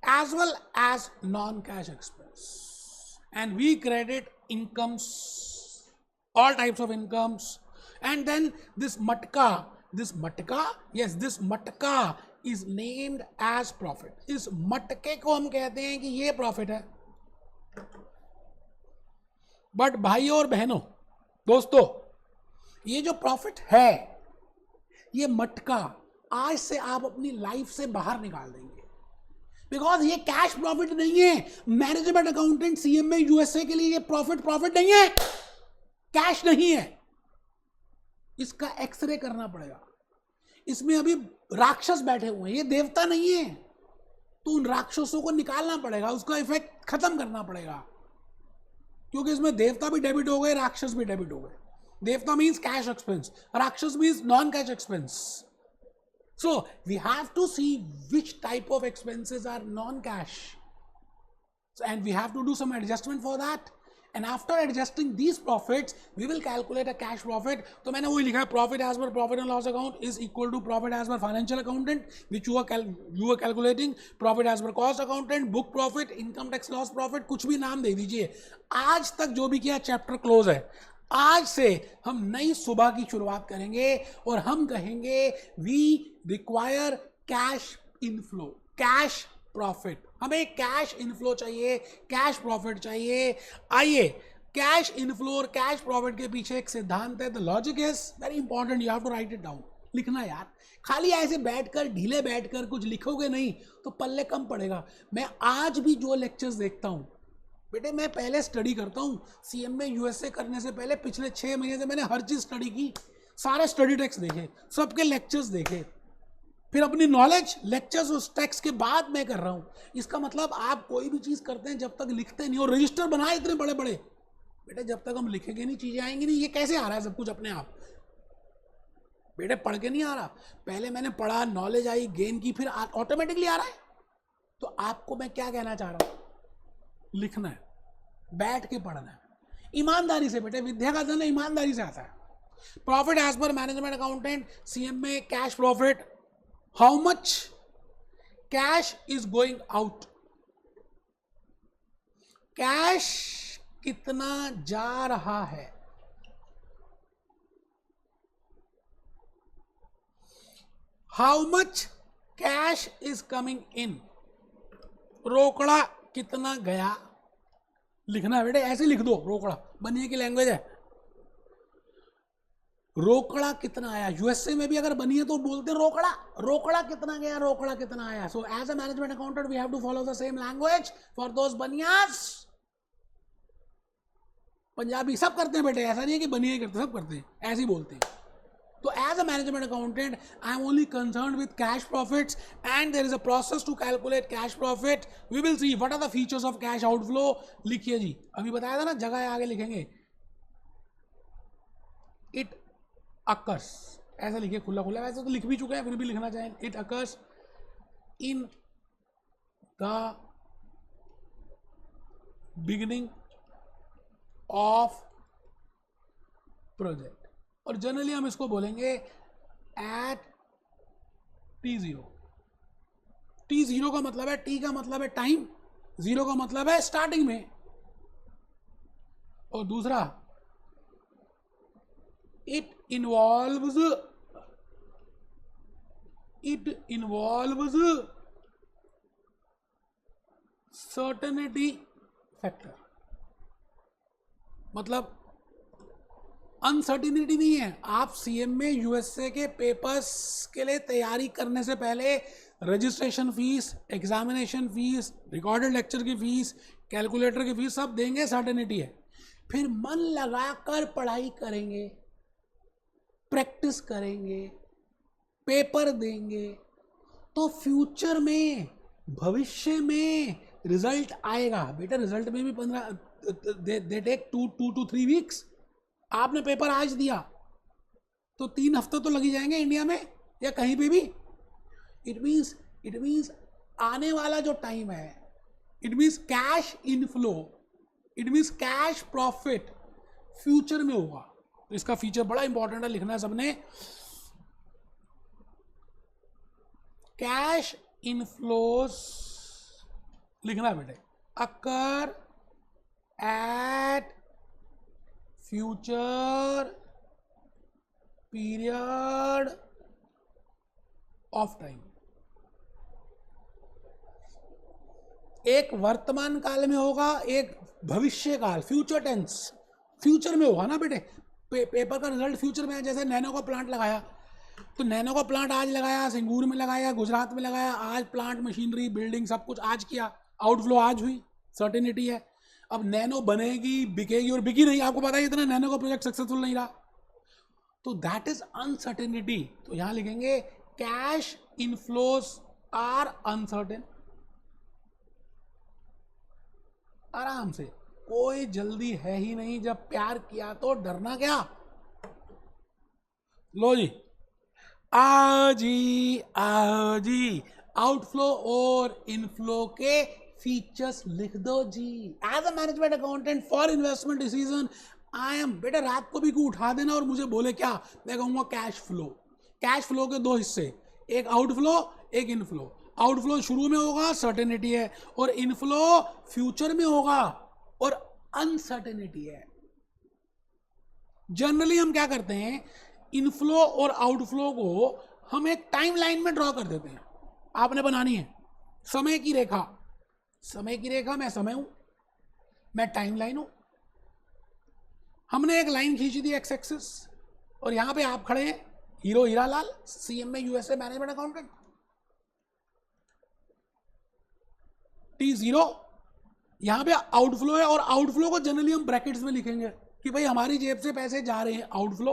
as well as non-cash expense, and we credit incomes, all types of incomes, and then this matka is named as profit। इस मटके को हम कहते हैं कि ये प्रॉफिट है। बट भाइयों और बहनों, दोस्तों, ये जो प्रॉफिट है, ये मटका आज से आप अपनी लाइफ से बाहर निकाल देंगे, बिकॉज ये कैश प्रॉफिट नहीं है। मैनेजमेंट अकाउंटेंट सीएमए यूएसए के लिए ये प्रॉफिट नहीं है, कैश नहीं है। इसका एक्सरे करना पड़ेगा। इसमें अभी राक्षस बैठे हुए हैं, ये देवता नहीं है, तो उन राक्षसों को निकालना पड़ेगा, उसका इफेक्ट खत्म करना पड़ेगा, क्योंकि इसमें देवता भी डेबिट हो गए, राक्षस भी डेबिट हो गए। देवता मीन्स कैश एक्सपेंस, राक्षस means non cash expense. So we have to see which type of expenses are non-cash, and we have to do some adjustment for that. And after adjusting these profits, we will calculate a cash profit. तो मैंने वही लिखा है, profit as per profit and loss account is equal to profit as per financial accountant, which you are calculating, profit as per cost accountant, book profit, income tax loss profit, कुछ भी नाम दे दीजिए। आज तक जो भी किया चैप्टर क्लोज है। आज से हम नई सुबह की शुरुआत करेंगे और हम कहेंगे we require cash inflow, cash profit. हमें कैश इनफ्लो चाहिए, कैश प्रॉफिट चाहिए। आइए, कैश इनफ्लो और कैश प्रॉफिट के पीछे एक सिद्धांत है। The logic is very important, you have to write it down. लिखना यार, खाली ऐसे बैठकर ढीले बैठकर कुछ लिखोगे नहीं तो पल्ले कम पड़ेगा। मैं आज भी जो लेक्चर्स देखता हूं बेटे, मैं पहले स्टडी करता हूँ। सीएमए यूएसए करने से पहले पिछले 6 महीने से मैंने हर चीज़ स्टडी की, सारे स्टडी टेक्स्ट देखे, सबके लेक्चर्स देखे, फिर अपनी नॉलेज लेक्चर्स उस टेक्स्ट के बाद मैं कर रहा हूँ। इसका मतलब आप कोई भी चीज़ करते हैं जब तक लिखते नहीं, और रजिस्टर बनाए इतने बड़े बड़े, बेटे जब तक हम लिखेंगे नहीं चीज़ें आएंगी नहीं। ये कैसे आ रहा है सब कुछ अपने आप? बेटे पढ़ के नहीं आ रहा, पहले मैंने पढ़ा, नॉलेज आई, गेन की, फिर ऑटोमेटिकली आ रहा है। तो आपको मैं क्या कहना चाह रहा हूँ, लिखना है, बैठ के पढ़ना है, ईमानदारी से। बेटे विद्या का धन ईमानदारी से आता है। Profit as per management accountant CMA cash profit, how much cash is going out, cash कितना जा रहा है, how much cash is coming in, रोकड़ा कितना गया। लिखना है बेटे, ऐसे लिख दो, रोकड़ा बनिए की लैंग्वेज है। रोकड़ा कितना आया, यूएसए में भी अगर बनिए तो बोलते हैं रोकड़ा, रोकड़ा कितना गया, रोकड़ा कितना आया। So as a management accountant we have to follow the same language for those बनियास। पंजाबी सब करते हैं बेटे, ऐसा नहीं है कि बनिए करते, सब करते हैं, ऐसे ही बोलते हैं। So as a management accountant, I am only concerned with cash profits, and there is a process to calculate cash profit. We will see what are the features of cash outflow. लिखिए जी, अभी बताया था ना, जगह आगे लिखेंगे। It occurs, ऐसा लिखिए खुला खुला, वैसे तो लिख भी चुके हैं फिर भी लिखना चाहें। It occurs in the beginning of project, और जनरली हम इसको बोलेंगे एट T0। T0 का मतलब है, T का मतलब है टाइम, 0 का मतलब है स्टार्टिंग में, और दूसरा इट इन्वॉल्व्स सर्टेनिटी फैक्टर। मतलब अनसर्टिनिटी नहीं है। आप सीएमए यूएसए के पेपर्स के लिए तैयारी करने से पहले registration fees, examination fees, recorded lecture की फीस, कैलकुलेटर की फीस सब देंगे, सर्टेनिटी है। फिर मन लगाकर पढ़ाई करेंगे, प्रैक्टिस करेंगे, पेपर देंगे, तो फ्यूचर में, भविष्य में रिजल्ट आएगा बेटा, रिजल्ट में भी 15 दे टेक 2 to 3 वीक्स। आपने पेपर आज दिया तो 3 हफ्ते तो लगी जाएंगे इंडिया में या कहीं पे भी। इट मीन्स आने वाला जो टाइम है, it means cash inflow, it means cash profit future में होगा। तो इसका फीचर बड़ा इंपॉर्टेंट है, लिखना है सबने। कैश इनफ्लोस लिखना बेटे, occur at future period of time. एक वर्तमान काल में होगा, एक भविष्य काल, फ्यूचर टेंस, फ्यूचर में होगा ना बेटे। पेपर का रिजल्ट फ्यूचर में है। जैसे नैनो का प्लांट लगाया, तो नैनो का प्लांट आज लगाया, सिंगूर में लगाया, गुजरात में लगाया, आज प्लांट, मशीनरी, बिल्डिंग सब कुछ आज किया, आउटफ्लो आज हुई, सर्टेनिटी है। अब नैनो बनेगी, बिकेगी और बिकी नहीं, आपको पता है इतना नैनो का प्रोजेक्ट सक्सेसफुल नहीं रहा, तो दैट इज अनसर्टेनिटी। तो यहां लिखेंगे कैश इनफ्लोस आर अनसर्टेन। आराम से, कोई जल्दी है ही नहीं, जब प्यार किया तो डरना क्या। लो जी, आजी आउटफ्लो और इनफ्लो के फीचर्स लिख दो जी। As a management accountant for investment decision I am, बेटा रात को भी को उठा देना और मुझे बोले क्या, मैं कहूंगा कैश फ्लो। कैश फ्लो के 2 हिस्से, एक आउटफ्लो एक इनफ्लो। आउटफ्लो शुरू में होगा, सर्टेनिटी है, और इनफ्लो फ्यूचर में होगा और अनसर्टेनिटी है। जनरली हम क्या करते हैं, इनफ्लो और आउटफ्लो को हम एक टाइम लाइन में ड्रॉ कर देते हैं। आपने बनानी है समय की रेखा, समय की रेखा, मैं समय हूं, मैं टाइम लाइन हूं। हमने एक लाइन खींची थी एक्स एक्सिस, और यहां पे आप खड़े हैं, hero Hiralal, CMA USA management accountant, T0 यहां पे आउटफ्लो है। और आउटफ्लो को जनरली हम ब्रैकेट्स में लिखेंगे कि भाई हमारी जेब से पैसे जा रहे हैं, आउटफ्लो।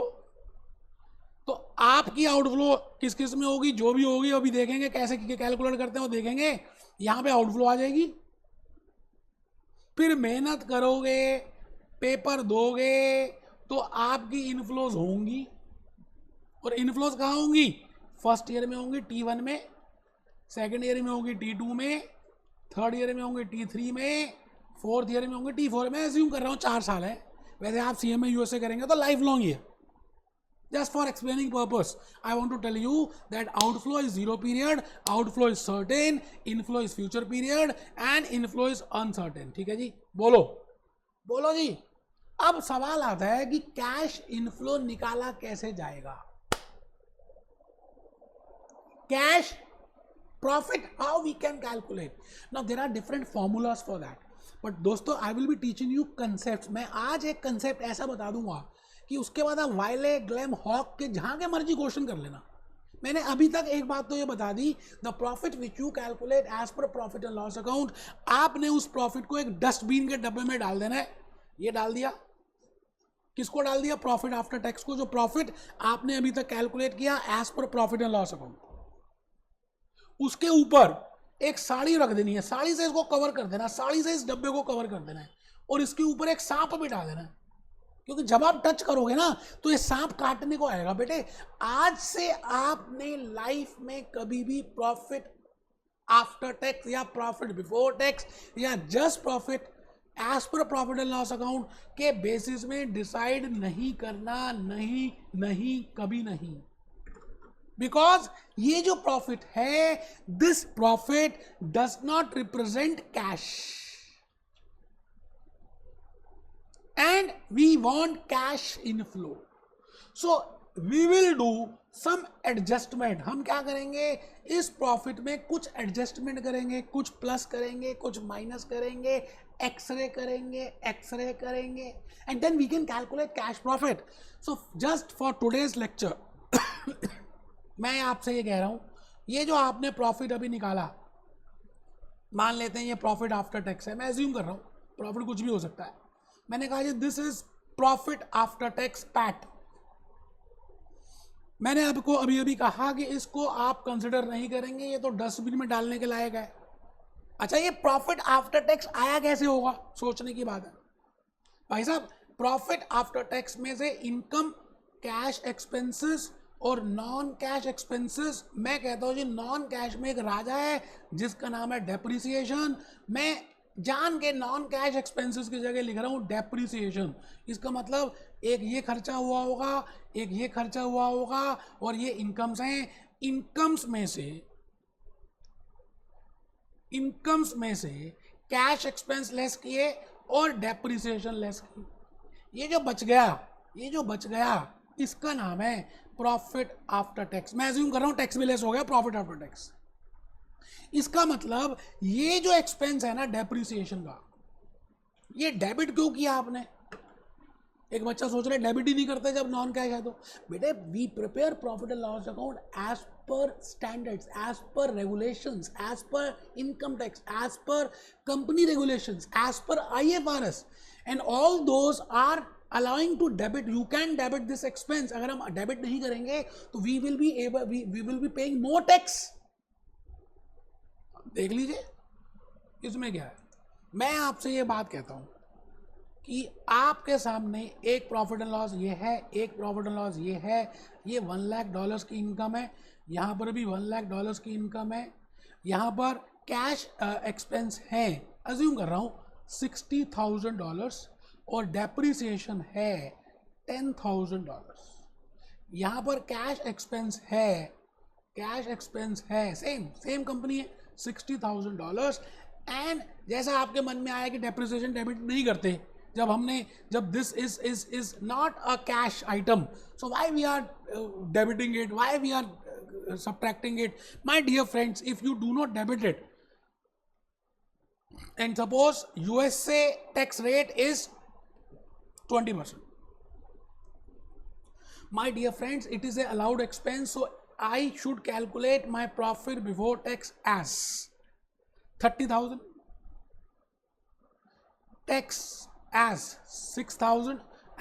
तो आपकी आउटफ्लो किस किस में होगी, जो भी होगी अभी देखेंगे कैसे कैलकुलेट करते हैं वो देखेंगे। यहां पे आउटफ्लो आ जाएगी, फिर मेहनत करोगे, पेपर दोगे, तो आपकी इनफ्लोज होंगी। और इनफ्लोज कहाँ होंगी, फर्स्ट ईयर में होंगी T1 में, सेकेंड ईयर में होंगी T2 में, थर्ड ईयर में होंगे T3 में, फोर्थ ईयर में होंगे T4 में। एज्यूम कर रहा हूँ 4 साल है, वैसे आप CMA USA करेंगे तो लाइफ लॉन्ग ही है। Just for explaining purpose, I want to tell you that outflow is 0 period, outflow is certain, inflow is future period, and inflow is uncertain. ठीक है जी, बोलो बोलो जी। अब सवाल आता है कि कैश इनफ्लो निकाला कैसे जाएगा, cash profit, how we can calculate. Now there are different formulas for that, but दोस्तों I will be teaching you concepts. मैं आज एक concept ऐसा बता दूंगा कि उसके बाद आप वाइले, ग्लैम, हॉक के जहां के मर्जी क्वेश्चन कर लेना। मैंने अभी तक एक बात तो ये बता दी, the profit which you calculate as per profit and loss account, आपने उस प्रॉफिट को एक डस्टबिन के डब्बे में डाल देना है। ये डाल दिया, किसको डाल दिया, प्रॉफिट आफ्टर टैक्स को, जो प्रॉफिट आपने अभी तक कैलकुलेट किया as per profit and loss account. उसके ऊपर एक साड़ी रख देनी है, साड़ी से इसको कवर कर देना, साड़ी से इस डब्बे को कवर कर देना है, और इसके ऊपर एक सांप भी डाल देना है, क्योंकि जब आप टच करोगे ना तो ये सांप काटने को आएगा। बेटे आज से आपने लाइफ में कभी भी प्रॉफिट आफ्टर टैक्स या प्रॉफिट बिफोर टैक्स या just profit as per profit and loss account के बेसिस में डिसाइड नहीं करना, नहीं नहीं कभी नहीं। बिकॉज ये जो प्रॉफिट है, this profit does not represent cash and we want cash inflow, so we will do some adjustment. हम क्या करेंगे, इस प्रॉफिट में कुछ एडजस्टमेंट करेंगे, कुछ प्लस करेंगे, कुछ माइनस करेंगे, एक्सरे करेंगे, एक्सरे करेंगे, and then we can calculate cash profit. So just for today's lecture मैं आपसे ये कह रहा हूं, ये जो आपने प्रॉफिट अभी निकाला, मान लेते हैं ये प्रॉफिट आफ्टर टैक्स है, मैं एज्यूम कर रहा हूं, प्रॉफिट कुछ भी हो सकता है। मैंने कहा this is profit after tax PAT. मैंने आपको अभी अभी कहा कि इसको आप कंसिडर नहीं करेंगे, ये तो डस्टबिन में डालने के लायक है। अच्छा, ये प्रॉफिट आफ्टर टैक्स आया कैसे होगा, सोचने की बात है भाई साहब। प्रॉफिट आफ्टर टैक्स में से इनकम, कैश एक्सपेंसेस और नॉन कैश एक्सपेंसेस, मैं कहता हूँ जी नॉन कैश में एक राजा है जिसका नाम है डेप्रिसिएशन। मैं जान के नॉन कैश एक्सपेंसेस की जगह लिख रहा हूँ डेप्रिसिएशन। इसका मतलब एक ये खर्चा हुआ होगा, एक ये खर्चा हुआ होगा, और ये इनकम्स हैं। इनकम्स में से कैश एक्सपेंस लेस किए और डेप्रिसिएशन लेस किए। ये जो बच गया इसका नाम है प्रॉफिट आफ्टर टैक्स। मैं अज्यूम कर रहा हूं टैक्स भी लेस हो गया, प्रॉफिट आफ्टर टैक्स। इसका मतलब ये जो एक्सपेंस है ना डेप्रिसिएशन का, ये डेबिट क्यों किया आपने? एक बच्चा सोच रहा है डेबिट ही नहीं करते जब नॉन कैश है तो। बेटे, we prepare profit and loss account as per standards, as per regulations, as per income tax, as per company regulations, as per IFRS, and all those are allowing to debit. You can debit this expense. अगर हम debit नहीं करेंगे तो we will be paying more tax. देख लीजिए इसमें क्या है। मैं आपसे ये बात कहता हूं कि आपके सामने एक प्रॉफिट एंड लॉस ये है, एक प्रॉफिट एंड लॉस ये है। ये $1 लाख की इनकम है, यहाँ पर भी $1 लाख की इनकम है। यहाँ पर कैश एक्सपेंस है, अज्यूम कर रहा हूँ $60,000, और डेप्रिसिएशन है $10,000। यहाँ पर कैश एक्सपेंस है, सेम कंपनी है, $60,000। एंड जैसा आपके मन में आया कि डेप्रिसिएशन डेबिट नहीं करते, जब this is not a cash item, so why we are debiting it, why we are subtracting it? My dear friends, if you do not debit it, and suppose USA tax rate is 20%, my dear friends, it is a allowed expense, so I should calculate my profit before tax as 30,000, tax as 6,000,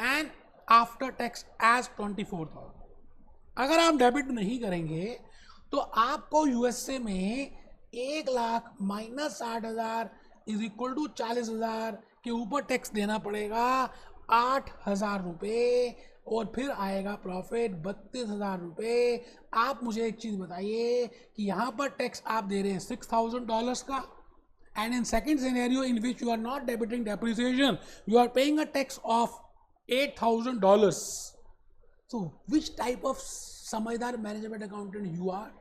and after tax as 24,000। अगर आप debit नहीं करेंगे तो आपको USA में 1 lakh minus 60,000 is equal to 40,000 के ऊपर tax देना पड़ेगा, 8,000 रुपये, और फिर आएगा प्रॉफिट 32,000 रुपये। आप मुझे एक चीज़ बताइए कि यहाँ पर टैक्स आप दे रहे हैं $6,000 का, and in second scenario in which you are not debiting depreciation, you are paying a tax of $8,000. So which type of समझदार मैनेजमेंट अकाउंटेंट you are?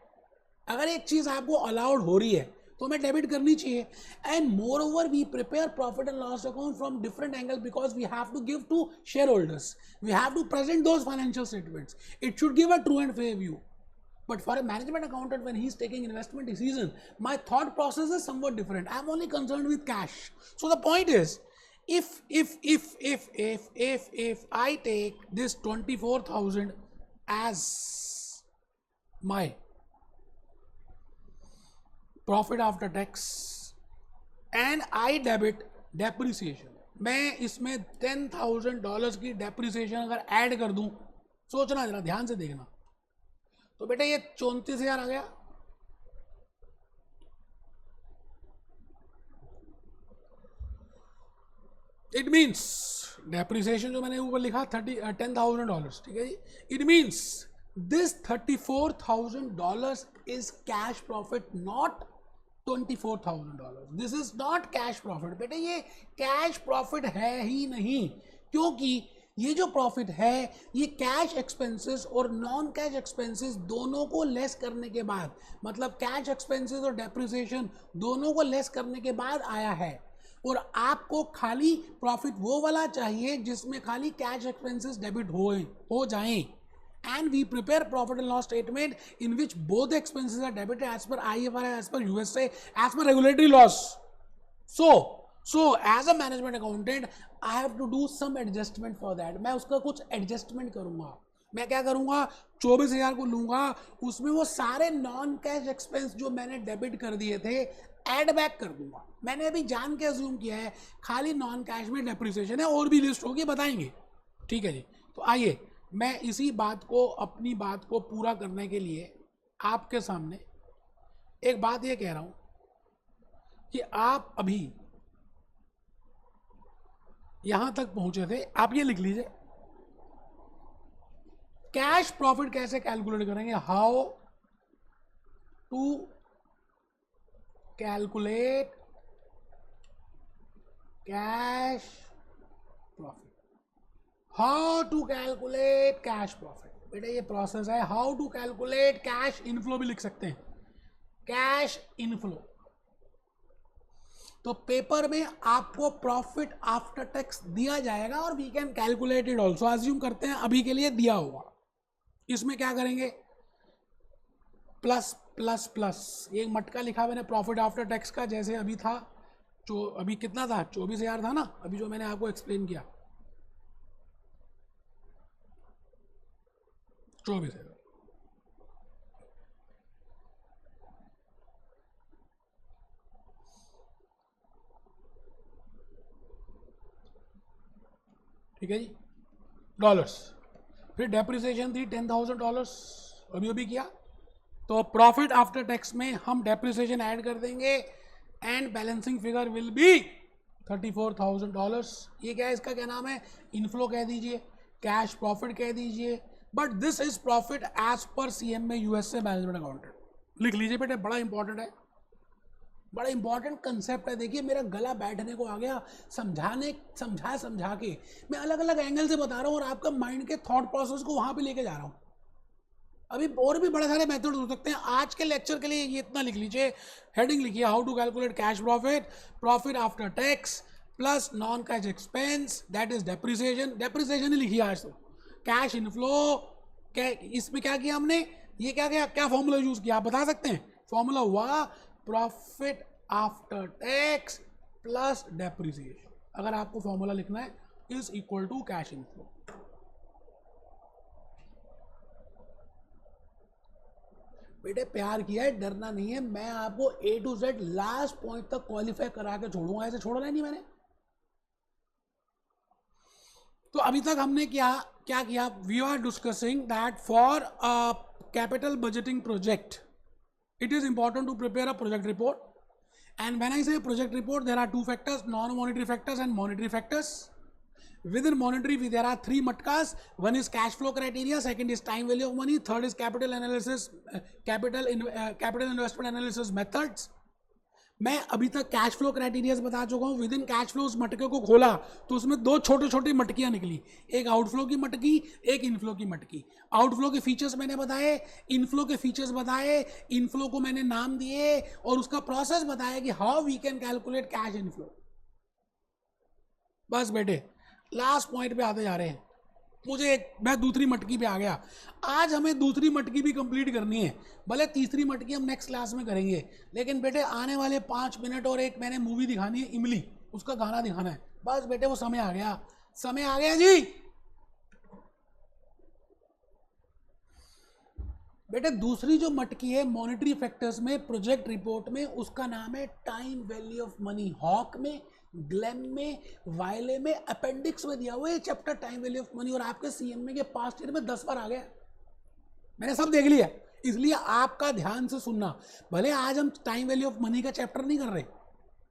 अगर एक चीज आपको अलाउड हो रही है तो हमें डेबिट करनी चाहिए। And more over we prepare profit and loss account from different angle because we have to give to share holders, we have to present those financial statements, it should give a true and fair view. But for a management accountant, when he's taking investment decision, my thought process is somewhat different. I'm only concerned with cash. So the point is, if I take this 24,000 as my profit after tax and I debit depreciation, मैं इसमें $10,000 की depreciation अगर add कर दूं, सोचना जरा, ध्यान से देखना, तो बेटा ये 34,000 आ गया। इट मीन्स डेप्रिसिएशन जो मैंने ऊपर लिखा $10,000, ठीक है जी। It means this $34,000 is cash profit, not $24,000। This is not cash profit. बेटे ये कैश प्रॉफिट है ही नहीं, क्योंकि ये जो प्रॉफिट है ये कैश एक्सपेंसेस और नॉन कैश एक्सपेंसेस दोनों को लेस करने के बाद, मतलब कैश एक्सपेंसेस और डेप्रिसिएशन दोनों को लेस करने के बाद आया है। और आपको खाली प्रॉफिट वो वाला चाहिए जिसमें खाली कैश एक्सपेंसेस डेबिट हो जाएं। And we prepare profit and loss statement in which both expenses are debited as per IFRS, as per USA, as per regulatory loss. So as a management accountant, I have to do some adjustment for that. मैं उसका कुछ adjustment करूंगा। मैं क्या करूंगा, 24,000 को लूंगा, उसमें वो सारे नॉन कैश एक्सपेंस जो मैंने डेबिट कर दिए थे एड बैक कर दूंगा। मैंने अभी जान के अज्यूम किया है खाली नॉन कैश में डेप्रिसिएशन है, और भी लिस्ट होगी, बताएंगे, ठीक है जी। तो आइए मैं इसी बात को, अपनी बात को पूरा करने के लिए आपके सामने एक बात ये कह रहा हूँ कि आप अभी यहां तक पहुंचे थे, आप ये लिख लीजिए कैश प्रॉफिट कैसे कैलकुलेट करेंगे, how to calculate cash profit, how to calculate cash profit. बेटा ये प्रोसेस है, how to calculate cash inflow भी लिख सकते हैं, कैश इनफ्लो। तो पेपर में आपको प्रॉफिट आफ्टर टैक्स दिया जाएगा और we can calculate it also. Assume करते हैं अभी के लिए दिया होगा, इसमें क्या करेंगे, प्लस प्लस प्लस, एक मटका लिखा मैंने प्रॉफिट आफ्टर टैक्स का, जैसे अभी था अभी कितना था, 24,000 था ना, अभी जो मैंने आपको एक्सप्लेन किया 24,000। ठीक है जी, डॉलर्स। फिर डेप्रिसिएशन थी $10,000, अभी अभी किया। तो प्रॉफिट आफ्टर टैक्स में हम डेप्रिसिएशन ऐड कर देंगे and balancing figure will be $34,000। ये क्या है, इसका क्या नाम है, इनफ्लो कह दीजिए, कैश प्रॉफिट कह दीजिए, but this is profit as per CMA USA management accountant. लिख लीजिए बेटे, बड़ा इंपॉर्टेंट है, बड़ा इंपॉर्टेंट कंसेप्ट है। देखिए मेरा गला बैठने को आ गया, समझा के मैं अलग अलग एंगल से बता रहा हूँ और आपका माइंड के थॉट प्रोसेस को वहां पे लेके जा रहा हूँ। अभी और भी बड़े सारे मेथड हो सकते हैं, आज के लेक्चर के लिए ये इतना लिख लीजिए, हेडिंग लिखिए how to calculate cash profit, profit after tax plus non cash expense that is depreciation, depreciation ही लिखिए आज तो, कैश इनफ्लो। क्या इसमें क्या किया हमने, ये क्या फॉर्मूला यूज किया आप बता सकते हैं, फॉर्मूला हुआ profit after tax plus depreciation. अगर आपको फॉर्मूला लिखना है is equal to cash inflow. बेटे प्यार किया है, डरना नहीं है, मैं आपको A to Z last point तक क्वालिफाई करा के छोड़ूंगा, ऐसे छोड़ना नहीं मैंने। तो अभी तक हमने क्या क्या किया, we are discussing that for a capital budgeting project it is important to prepare a project report, and when I say project report there are two factors, non-monetary factors and monetary factors. Within monetary there are three matkas, one is cash flow criteria, second is time value of money, third is capital analysis, capital investment analysis methods. मैं अभी तक cash flow criteria बता चुका हूँ। With in cash flow उस मटके को खोला तो उसमें दो छोटी छोटी मटकियां निकली, एक आउटफ्लो की मटकी, एक इनफ्लो की मटकी। आउटफ्लो के फीचर्स मैंने बताए, इनफ्लो के फीचर्स बताए, इनफ्लो को मैंने नाम दिए और उसका प्रोसेस बताया कि how we can calculate cash inflow. बस बेटे लास्ट पॉइंट पे आते जा रहे हैं, मैं दूसरी मटकी पे आ गया। आज हमें दूसरी मटकी भी कंप्लीट करनी है, भले तीसरी मटकी हम नेक्स्ट क्लास में करेंगे, लेकिन बेटे आने वाले 5 मिनट और एक मैंने मूवी दिखानी है इमली, उसका गाना दिखाना है। बस बेटे वो समय आ गया, समय आ गया जी। बेटे दूसरी जो मटकी है मॉनेटरी फैक्टर्स में प्रोजेक्ट रिपोर्ट में, उसका नाम है time value of money. Hock में, ग्लेम में, वायले में, अपेंडिक्स में दिया हुआ है chapter time value of money, और आपके सीएमए के पास्ट ईयर में 10 बार आ गया, मैंने सब देख लिया। इसलिए आपका ध्यान से सुनना, भले आज हम टाइम वैल्यू ऑफ मनी का चैप्टर नहीं कर रहे,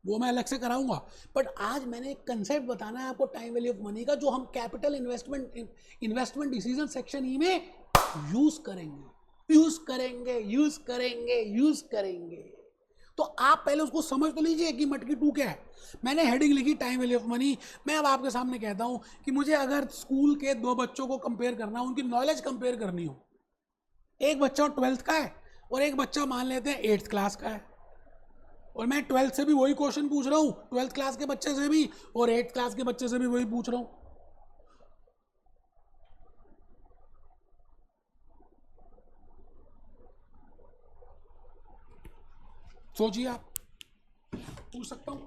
वो मैं अलग से कराऊंगा, बट आज मैंने एक कंसेप्ट बताना है आपको टाइम वैल्यू ऑफ मनी का, जो हम capital investment decision section E में यूज करेंगे यूज करेंगे यूज करेंगे यूज करेंगे। तो आप पहले उसको समझ तो लीजिए कि मटकी 2 क्या है। मैंने हेडिंग लिखी टाइम वैल्यू ऑफ मनी। मैं अब आपके सामने कहता हूं कि मुझे अगर स्कूल के 2 बच्चों को कंपेयर करना, उनकी नॉलेज कंपेयर करनी हो, एक बच्चा 12th का है और एक बच्चा मान लेते हैं 8th क्लास का है, और मैं 12th से भी वही क्वेश्चन पूछ रहा हूँ, 12th क्लास के बच्चे से भी और 8th क्लास के बच्चे से भी वही पूछ रहा हूँ। सोचिए आप, पूछ सकता हूँ।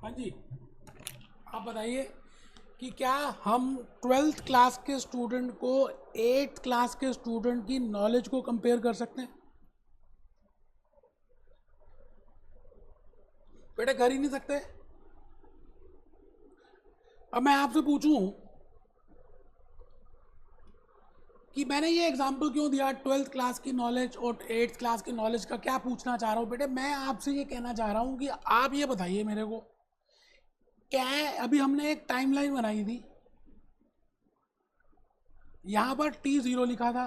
हाँ जी, आप बताइए कि क्या हम 12th क्लास के स्टूडेंट को 8th क्लास के स्टूडेंट की नॉलेज को कंपेयर कर सकते हैं? बेटा कर ही नहीं सकते। अब मैं आपसे पूछूं कि मैंने ये एग्जाम्पल क्यों दिया 12th क्लास की नॉलेज और 8th क्लास की नॉलेज का, क्या पूछना चाह रहा हूँ बेटे, मैं आपसे ये कहना चाह रहा हूँ कि आप ये बताइए मेरे को, क्या है, अभी हमने एक टाइमलाइन बनाई थी, यहाँ पर T0 लिखा था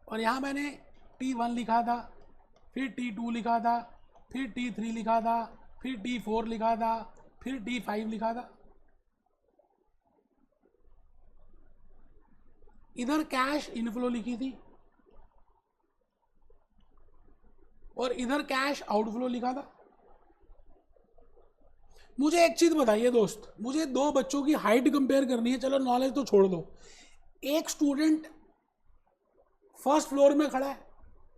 और यहाँ मैंने T1 लिखा था, फिर T2 लिखा था, फिर T3 लिखा था, फिर T4 लिखा था, फिर T5 लिखा था। इधर कैश इनफ्लो लिखी थी और इधर कैश आउटफ्लो लिखा था। मुझे एक चीज बताइए दोस्त, मुझे दो बच्चों की हाइट कंपेयर करनी है, चलो नॉलेज तो छोड़ दो। एक स्टूडेंट फर्स्ट फ्लोर में खड़ा है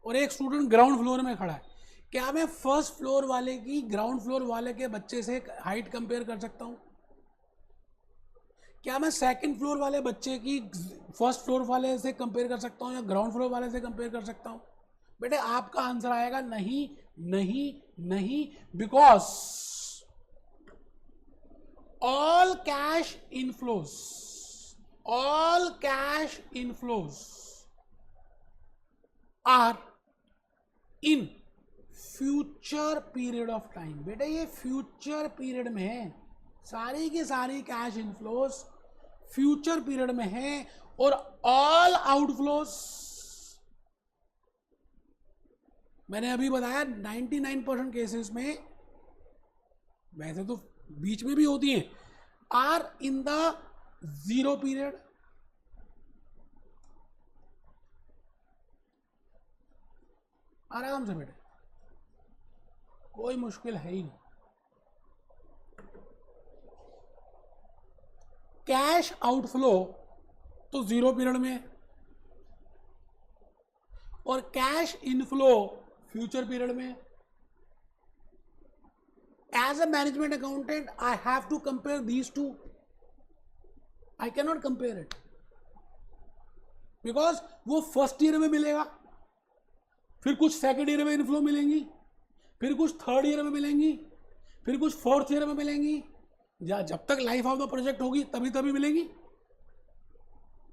और एक स्टूडेंट ग्राउंड फ्लोर में खड़ा है, क्या मैं फर्स्ट फ्लोर वाले की ग्राउंड फ्लोर वाले के बच्चे से हाइट कंपेयर कर सकता हूं? क्या मैं सेकंड फ्लोर वाले बच्चे की फर्स्ट फ्लोर वाले से कंपेयर कर सकता हूं या ग्राउंड फ्लोर वाले से कंपेयर कर सकता हूं? बेटे आपका आंसर आएगा नहीं, नहीं, नहीं, because all cash inflows, all cash inflows are in future period of time. बेटा ये फ्यूचर पीरियड में है, सारी की सारी कैश इनफ्लोज फ्यूचर पीरियड में है और ऑल आउटफ्लोज मैंने अभी बताया 99% केसेस में, वैसे तो बीच में भी होती हैं, are in the zero period. आराम से बेटे, कोई मुश्किल है ही नहीं। कैश आउटफ्लो तो जीरो पीरियड में है, और कैश इनफ्लो फ्यूचर पीरियड में है। As a management accountant I have to compare these two, I can not compare it, because वो फर्स्ट ईयर में मिलेगा, फिर कुछ सेकेंड ईयर में इनफ्लो मिलेंगी, फिर कुछ थर्ड ईयर में मिलेंगी, फिर कुछ फोर्थ ईयर में मिलेंगी, या जब तक लाइफ ऑफ द प्रोजेक्ट होगी तभी तभी मिलेंगी।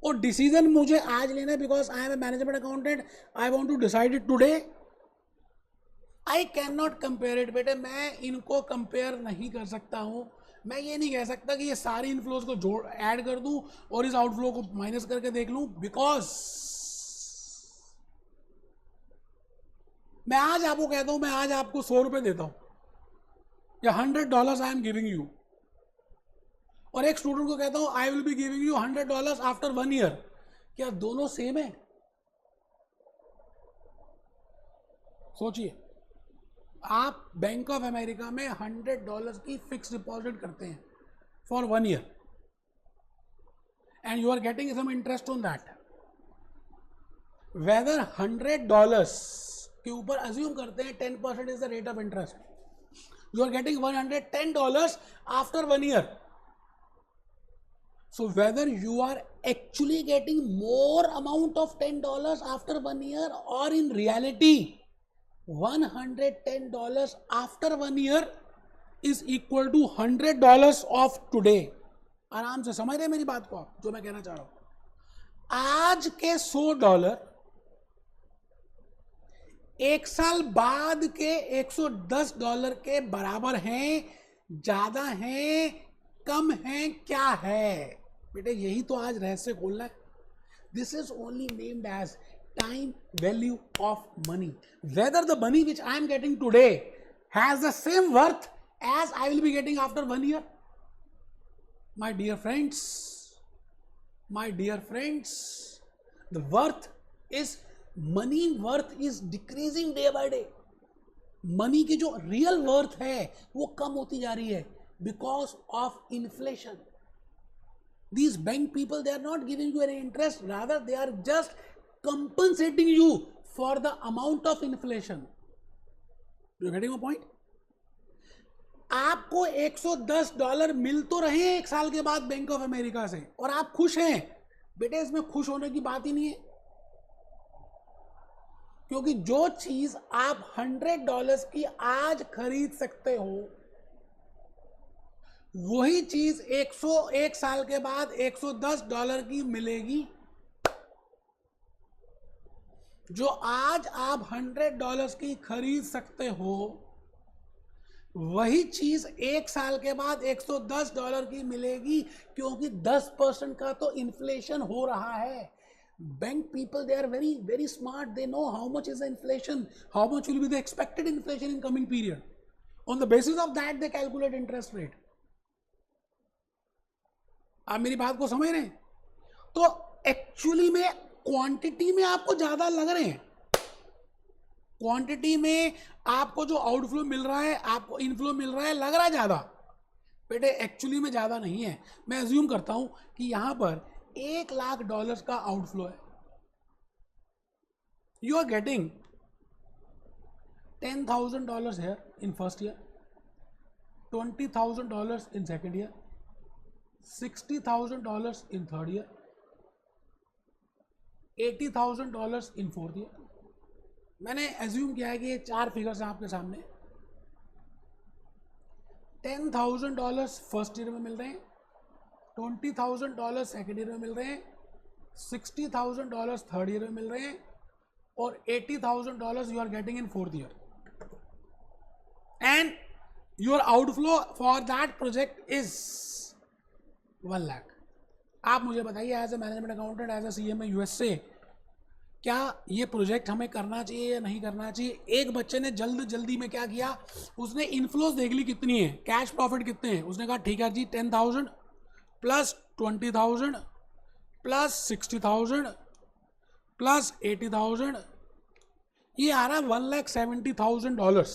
और डिसीजन मुझे आज लेना है, because I am a management accountant, I want to decide it today. I can not compare it बेटे, मैं इनको कंपेयर नहीं कर सकता हूं। मैं ये नहीं कह सकता कि ये सारी इनफ्लोज को जोड़ ऐड कर दूं और इस आउटफ्लो को माइनस करके देख लूं, बिकॉज मैं आज आपको कहता हूं, मैं आज आपको 100 रुपए देता हूं या $100 आई एम गिविंग यू, और एक स्टूडेंट को कहता हूं आई will be giving you $100 after 1 year, क्या दोनों सेम है? सोचिए, आप बैंक ऑफ अमेरिका में $100 की फिक्स डिपॉजिट करते हैं for 1 year, and you are getting some interest on that. Whether $100 के ऊपर अज्यूम करते हैं 10% is the rate of interest, you are getting $110 after 1 year. So whether you are actually getting more amount of $10 after 1 year, or in reality $110 after 1 year is equal to $100 of today। आराम से समझ रहे हैं मेरी बात को आप, जो मैं कहना चाह रहा हूं। आज के $100 एक साल बाद के $110 के बराबर हैं, ज्यादा हैं, कम हैं, क्या है बेटे? यही तो आज रहस्य खोलना है। This is only named as time value of money. Whether the money which I am getting today has the same worth as I will be getting after 1 year. My dear friends, the worth is, money worth is decreasing day by day. Money की जो real worth है वो कम होती जा रही है because of inflation. These bank people, they are not giving you any interest, rather they are just compensating you for the amount of inflation. You getting my point? आपको $110 मिल तो रहे हैं एक साल के बाद बैंक ऑफ अमेरिका से, और आप खुश हैं बेटे। इसमें खुश होने की बात ही नहीं है, क्योंकि जो चीज आप $100 की आज खरीद सकते हो, वही चीज 101 साल के बाद $110 की मिलेगी। जो आज आप $100 की खरीद सकते हो, वही चीज 1 साल के बाद $110 की मिलेगी, क्योंकि 10% का तो इन्फ्लेशन हो रहा है। Bank people, they are very very smart, they know how much is the inflation, how much will be the expected inflation in coming period. On the basis of that they calculate interest rate. आप मेरी बात को समझ रहे हैं? तो actually में quantity में आपको ज्यादा लग रहे हैं, क्वांटिटी में आपको जो आउटफ्लो मिल रहा है, आपको इनफ्लो मिल रहा है, लग रहा है ज्यादा बेटे, एक्चुअली में ज्यादा नहीं है। मैं अज्यूम करता हूं कि यहां पर $1 लाख का आउटफ्लो है। You are getting $10,000 here in first year, $20,000 in second year, $60,000 in third year, $80,000 in fourth year। मैंने एज्यूम किया है कि ये 4 फिगर्स हैं आपके सामने। $10,000 फर्स्ट ईयर में मिल रहे हैं, $20,000 सेकेंड ईयर में मिल रहे हैं, $60,000 थर्ड ईयर में मिल रहे हैं, और $80,000 you are getting in fourth year. And your outflow for that project is 1 lakh. आप मुझे बताइए, as a management accountant, as a CMA USA, क्या ये प्रोजेक्ट हमें करना चाहिए या नहीं करना चाहिए? एक बच्चे ने जल्दी में क्या किया, उसने इनफ्लोज देख ली कितनी है, कैश प्रॉफिट कितने हैं, उसने कहा ठीक है जी 10,000 प्लस 20,000 प्लस 60,000 प्लस 80,000, ये आ रहा है $1,70,000,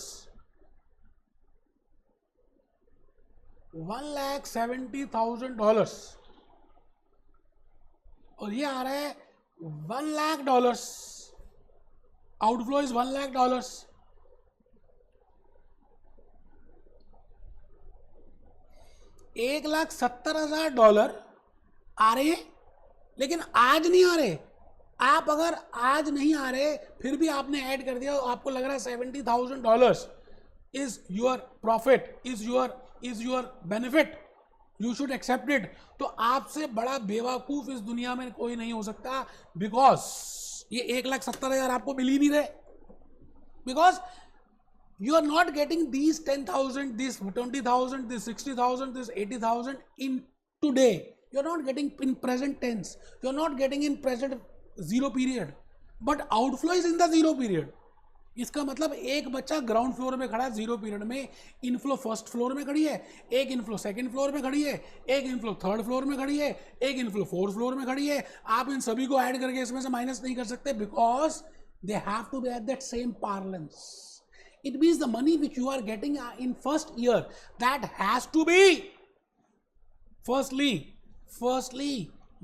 $1,70,000, और ये आ रहा है $1,00,000, आउटफ्लो इज $1,00,000। $1,70,000 आ रहे हैं, लेकिन आज नहीं आ रहे। आप अगर आज नहीं आ रहे फिर भी आपने ऐड कर दिया, आपको लग रहा है $70,000 is your profit, is your benefit, you should accept it. तो आपसे बड़ा बेवकूफ इस दुनिया में कोई नहीं हो सकता, बिकॉज ये 1,70,000 आपको मिल ही नहीं रहे, because you are not getting these 10,000, this 20,000, this 60,000, this 80,000 in today. You are not getting in present tense. You are not getting in present zero period. But outflow is in the zero period. इसका मतलब एक बच्चा ground floor में खड़ा है zero period में, inflow first floor में खड़ी है, एक इनफ्लो सेकंड फ्लोर में खड़ी है, एक इनफ्लो थर्ड फ्लोर में खड़ी है, एक इनफ्लो फोर्थ फ्लोर में खड़ी है। आप इन सभी को ऐड करके इसमें से माइनस नहीं कर सकते, because they have to be at that same parlance. It means the money which you are getting in first year, that has to be firstly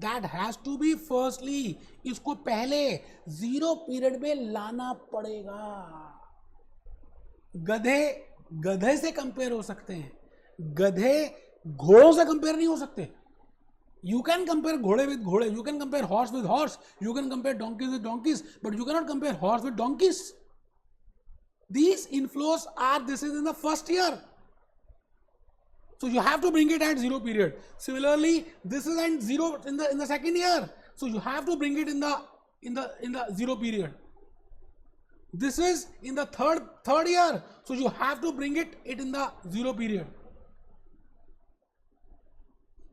that has to be firstly, इसको पहले zero period में लाना पड़ेगा। गधे से compare हो सकते हैं, गधे घोड़ों से कंपेयर नहीं हो सकते। You can compare घोड़े with घोड़े, you can compare horse with horse, you can compare donkeys with donkeys, but you cannot compare horse with donkeys. These inflows are, this is in the first year, so you have to bring it at zero period. Similarly, this is at zero in the second year, so you have to bring it in the zero period. This is in the third year, so you have to bring it in the zero period.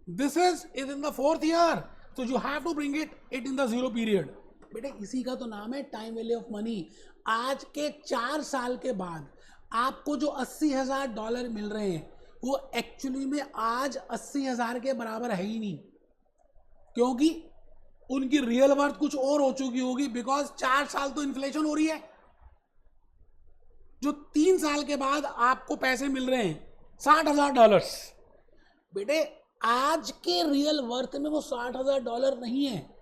This is in the fourth year, so you have to bring it in the zero period. बेटे इसी का तो नाम है time value of money. आज के 4 साल के बाद आपको जो $80,000 मिल रहे हैं वो एक्चुअली में आज 80,000 के बराबर है ही नहीं, क्योंकि उनकी रियल वर्थ कुछ और हो चुकी होगी, बिकॉज 4 साल तो इन्फ्लेशन हो रही है। जो 3 साल के बाद आपको पैसे मिल रहे हैं $60,000, बेटे आज के रियल वर्थ में वो $60,000 नहीं है,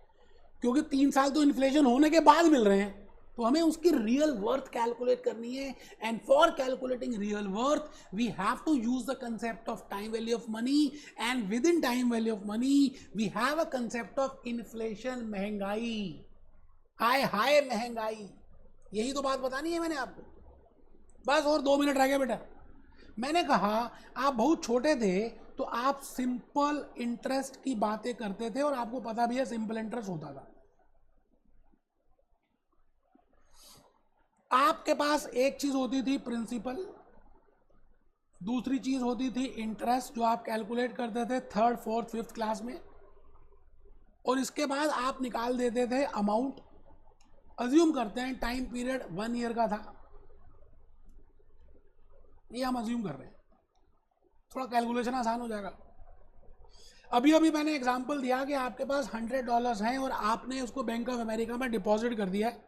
क्योंकि 3 साल तो इन्फ्लेशन होने के बाद मिल रहे हैं। तो हमें उसकी रियल वर्थ कैलकुलेट करनी है, and for calculating real worth we have to use the concept of time value of money, and within time value of money we have a concept of inflation, महंगाई, हाय महंगाई। यही तो बात बतानी है मैंने आपको, बस और 2 मिनट रह गया बेटा। मैंने कहा आप बहुत छोटे थे तो आप सिंपल इंटरेस्ट की बातें करते थे, और आपको पता भी है सिंपल इंटरेस्ट होता था। आपके पास एक चीज होती थी प्रिंसिपल, दूसरी चीज होती थी इंटरेस्ट, जो आप कैलकुलेट करते थे 3rd, 4th, 5th क्लास में, और इसके बाद आप निकाल देते थे अमाउंट। अज्यूम करते हैं टाइम पीरियड 1 ईयर का था, ये हम अज्यूम कर रहे हैं, थोड़ा कैलकुलेशन आसान हो जाएगा। अभी मैंने एग्जांपल दिया कि आपके पास $100 हैं और आपने उसको बैंक ऑफ अमेरिका में डिपॉजिट कर दिया है,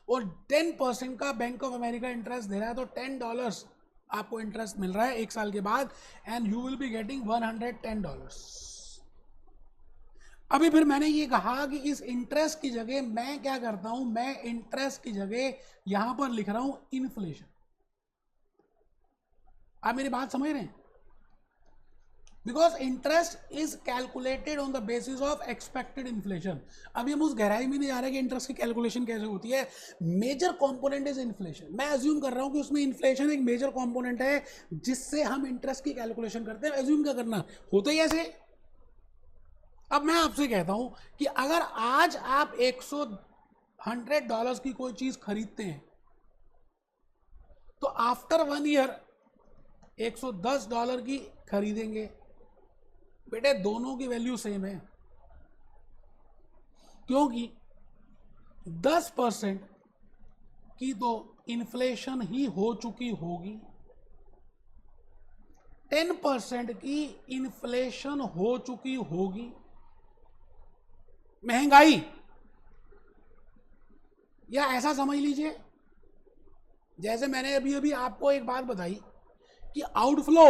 और 10% का बैंक ऑफ अमेरिका इंटरेस्ट दे रहा है, तो $10 आपको इंटरेस्ट मिल रहा है 1 साल के बाद, and you will be getting $110। अभी फिर मैंने ये कहा कि इस इंटरेस्ट की जगह मैं क्या करता हूं, मैं इंटरेस्ट की जगह यहां पर लिख रहा हूं इन्फ्लेशन। आप मेरी बात समझ रहे हैं? Because interest is calculated on the basis of expected inflation. अभी हम उस गहराई में नहीं जा रहे कि इंटरेस्ट की कैलकुलेशन कैसे होती है। Major component is inflation. मैं अज्यूम कर रहा हूं कि उसमें इन्फ्लेशन एक मेजर कंपोनेंट है जिससे हम इंटरेस्ट की कैलकुलेशन करते हैं। अज्यूम क्या करना होता ही ऐसे। अब मैं आपसे कहता हूं कि अगर आज आप $100 की कोई चीज खरीदते हैं तो आफ्टर 1 ईयर $110 की खरीदेंगे। बेटे दोनों की वैल्यू सेम है, क्योंकि 10% की तो इन्फ्लेशन ही हो चुकी होगी, 10% की इन्फ्लेशन हो चुकी होगी, महंगाई, या ऐसा समझ लीजिए जैसे मैंने अभी अभी आपको एक बात बताई कि आउटफ्लो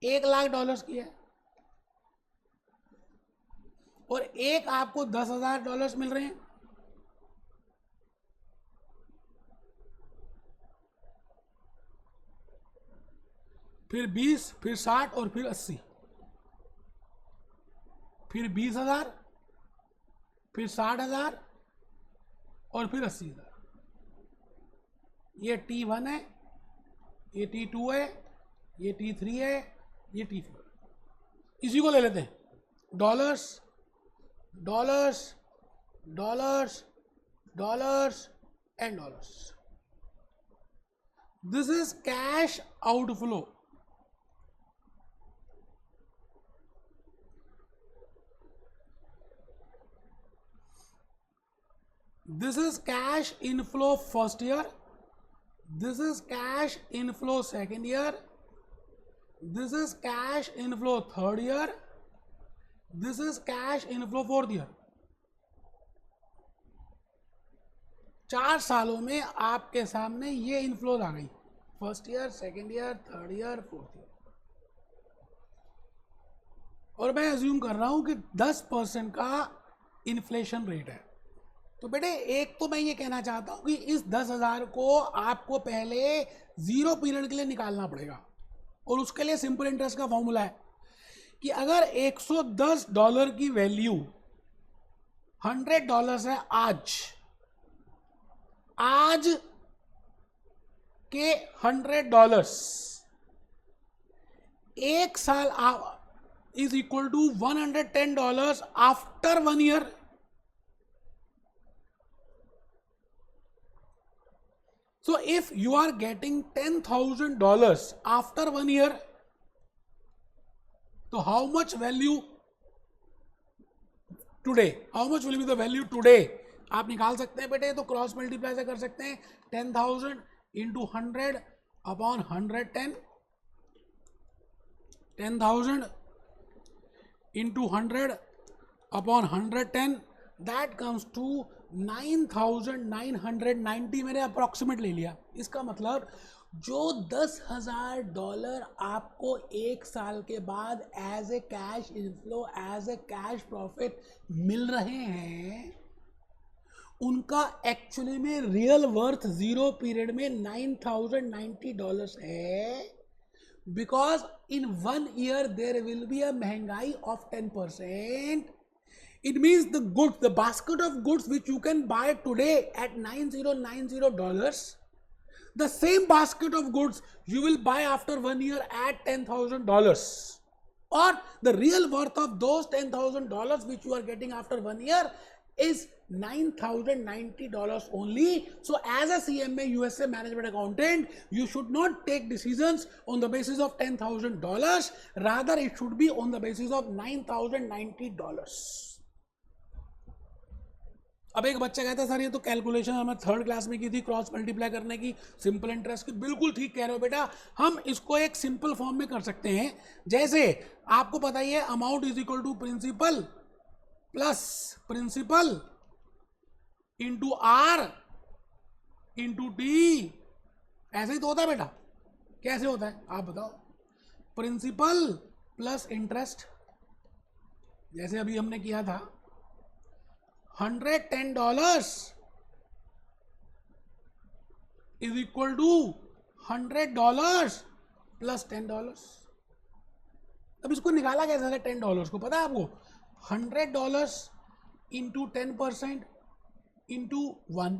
$1,00,000 की है और एक आपको $10,000 मिल रहे हैं, फिर 20, फिर 60 और फिर 80, फिर 20,000, फिर 60,000 और फिर 80,000। ये T1 है, ये T2 है, ये T3 है, ये T4। इसी को ले लेते हैं, dollars dollars dollars dollars and dollars. This is cash outflow. This is cash inflow first year. This is cash inflow second year. This is cash inflow third year. This is cash inflow fourth year. 4 सालों में आपके सामने ये inflows आ गई, first year, second year, third year, fourth year. और मैं assume कर रहा हूं कि 10% का इन्फ्लेशन रेट है। तो बेटे एक तो मैं ये कहना चाहता हूं कि इस 10,000 को आपको पहले 0 पीरियड के लिए निकालना पड़ेगा, और उसके लिए सिंपल इंटरेस्ट का फॉर्मूला है कि अगर $110 की वैल्यू $100 है आज के $100 एक साल is equal to $110 after 1 year। So if you are getting $10,000 after 1 year, so how much value today? How much will be the value today? आप निकाल सकते हैं बेटे, तो क्रॉस मल्टीप्लाई से कर सकते हैं। 10,000 into 100 upon 110, 10,000 into 100 upon 110, that comes to 9,990। मैंने अप्रोक्सीमेट ले लिया। इसका मतलब जो $10,000 आपको एक साल के बाद as a cash inflow, as a cash profit मिल रहे हैं, उनका एक्चुअली में रियल वर्थ 0 पीरियड में $9,090 है, because in 1 year there will be a महंगाई of 10%. It means the goods, the basket of goods which you can buy today at $9,090, the same basket of goods you will buy after 1 year at $10,000, or the real worth of those $10,000 which you are getting after 1 year is $9,090 only. So as a CMA USA management accountant, you should not take decisions on the basis of $10,000, rather it should be on the basis of $9,090. अब एक बच्चा कहता है sir ये तो calculation हमें 3rd class में की थी, क्रॉस मल्टीप्लाई करने की, सिंपल इंटरेस्ट की। बिल्कुल ठीक कह रहे हो बेटा, हम इसको एक सिंपल फॉर्म में कर सकते हैं। जैसे आपको पता ही है, amount is equal to principal plus principal into R into T. ऐसे ही तो होता है बेटा। कैसे होता है आप बताओ? प्रिंसिपल प्लस इंटरेस्ट, जैसे अभी हमने किया था, $110 इज इक्वल टू $100 प्लस $10। अब इसको निकाला कैसे है $10 को? पता है आपको? $100 इंटू 10% इंटू 1।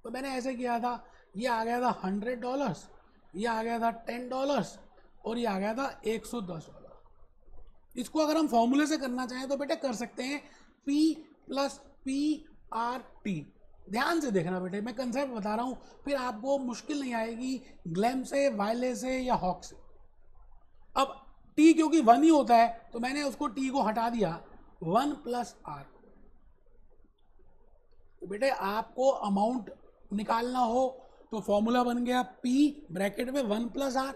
तो मैंने ऐसे किया था, ये आ गया था $100, ये आ गया था $10 और ये आ गया था $110। इसको अगर हम फॉर्मूले से करना चाहें तो बेटे कर सकते हैं, P प्लस PRT। ध्यान से देखना बेटे, मैं कंसेप्ट बता रहा हूं, फिर आपको मुश्किल नहीं आएगी ग्लैम से, वायले से या हॉक से। अब T क्योंकि 1 ही होता है तो मैंने उसको T को हटा दिया, 1 प्लस R। तो बेटे आपको अमाउंट निकालना हो तो फॉर्मूला बन गया P ब्रैकेट में 1 प्लस आर।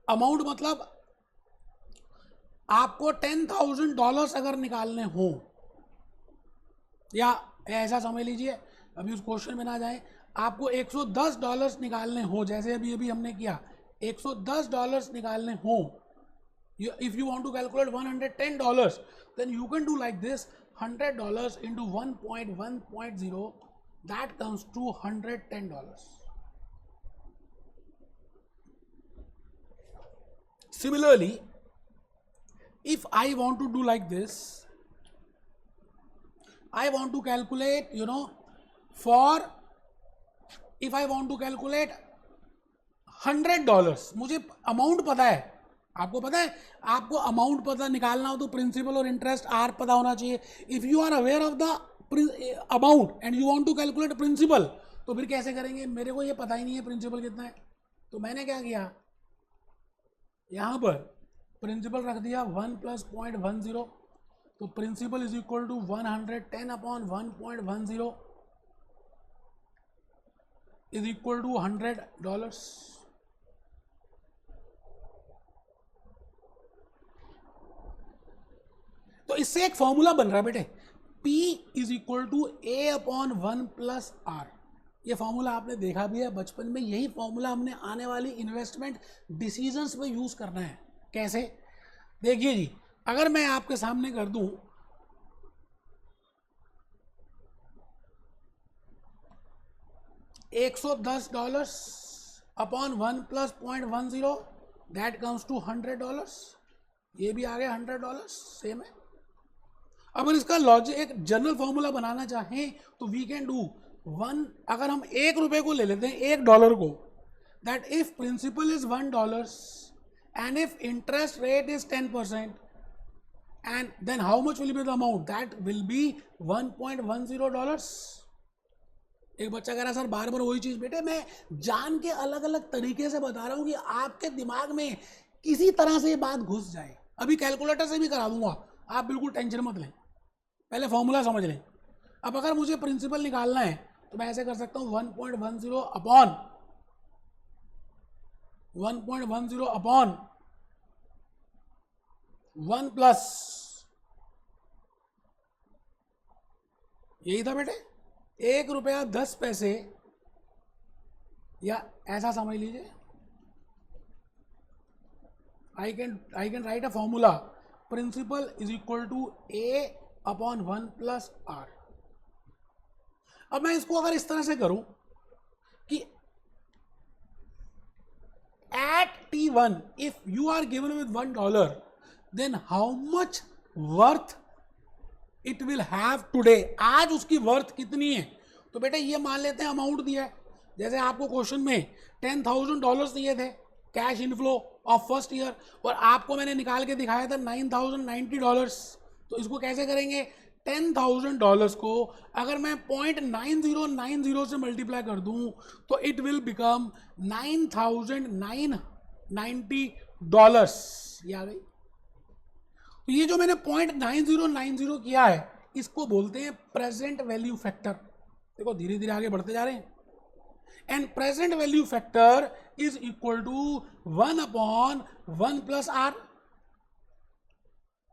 अमाउंट मतलब आपको $10,000 अगर निकालने हो, या ऐसा समझ लीजिए, अभी उस क्वेश्चन में ना जाए, आपको $110 निकालने हो, जैसे अभी अभी हमने किया, $110 निकालने हो, if you want to calculate $110, then you can do like this, $100 into 1.1.0, that comes to $110. Similarly, if I want to do like this, I want to calculate, if I want to calculate $100, मुझे amount पता है, आपको पता है, आपको amount पता निकालना हो तो प्रिंसिपल और इंटरेस्ट आर पता होना चाहिए। If you are aware of the amount and you want to calculate principal, तो फिर कैसे करेंगे? मेरे को ये पता ही नहीं है प्रिंसिपल कितना है, तो मैंने क्या किया, यहाँ पर प्रिंसिपल रख दिया 1 + 0.10, तो principal is equal to 110 upon 1.10 is equal to $100। तो इससे एक फॉर्मूला बन रहा है बेटे, P is equal to A upon 1 plus R। ये फॉर्मूला आपने देखा भी है बचपन में, यही फॉर्मूला हमने आने वाली इन्वेस्टमेंट डिसीजंस में यूज करना है। कैसे? देखिए जी, अगर मैं आपके सामने कर दूं $110 अपॉन 1 + 0.10, दैट कम्स टू $100। ये भी आ गया $100, सेम है। अगर इसका लॉजिक एक जनरल फॉर्मूला बनाना चाहें तो वी कैन डू 1, अगर हम $1 को ले लेते हैं, $1 को, that if principal is $1 and if interest rate is 10%, and then how much will be the amount? That will be $1.10। एक बच्चा कह रहा सर बार बार वही चीज। बेटे मैं जान के अलग अलग तरीके से बता रहा हूं कि आपके दिमाग में किसी तरह से ये बात घुस जाए। अभी कैलकुलेटर से भी करा दूंगा, आप बिल्कुल टेंशन मत लें, पहले फॉर्मूला समझ लें। अब अगर मुझे प्रिंसिपल निकालना है तो मैं ऐसे कर सकता हूं 1.10 अपॉन 1 प्लस, यही था बेटे, $1.10, या ऐसा समझ लीजिए, I can write a formula, principal is equal to A upon 1 plus R। अब मैं इसको अगर इस तरह से करूं कि at T1 if you are given with $1, then how much worth it will have today, आज उसकी वर्थ कितनी है? तो बेटा ये मान लेते हैं अमाउंट दिया है, जैसे आपको क्वेश्चन में $10,000 दिए थे cash inflow of first year, और आपको मैंने निकाल के दिखाया था $9,090। तो इसको कैसे करेंगे? $10,000 को अगर मैं 0.9090 से मल्टीप्लाई कर दूं तो इट विल बिकम $9,990। ये आ गई। तो ये जो मैंने 0.9090 किया है, इसको बोलते हैं प्रेजेंट वैल्यू फैक्टर। देखो धीरे धीरे आगे बढ़ते जा रहे हैं। And present value factor is equal to 1 upon 1 plus R,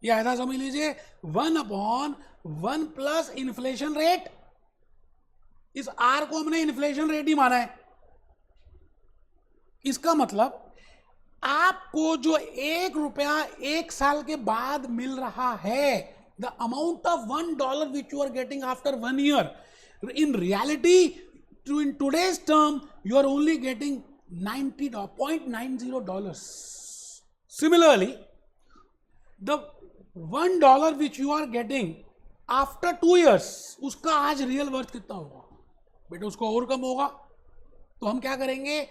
या ऐसा समझ लीजिए 1 अपॉन 1 प्लस इन्फ्लेशन रेट। इस आर को हमने इन्फ्लेशन रेट ही माना है। इसका मतलब आपको जो ₹1 1 साल के बाद मिल रहा है, the amount of $1 which you are getting after 1 year, in reality in today's term you are only getting $0.90. Similarly, the $1 which you are getting after 2 years, उसका आज रियल वर्थ कितना होगा? बेटा उसको और कम होगा। तो हम क्या करेंगे?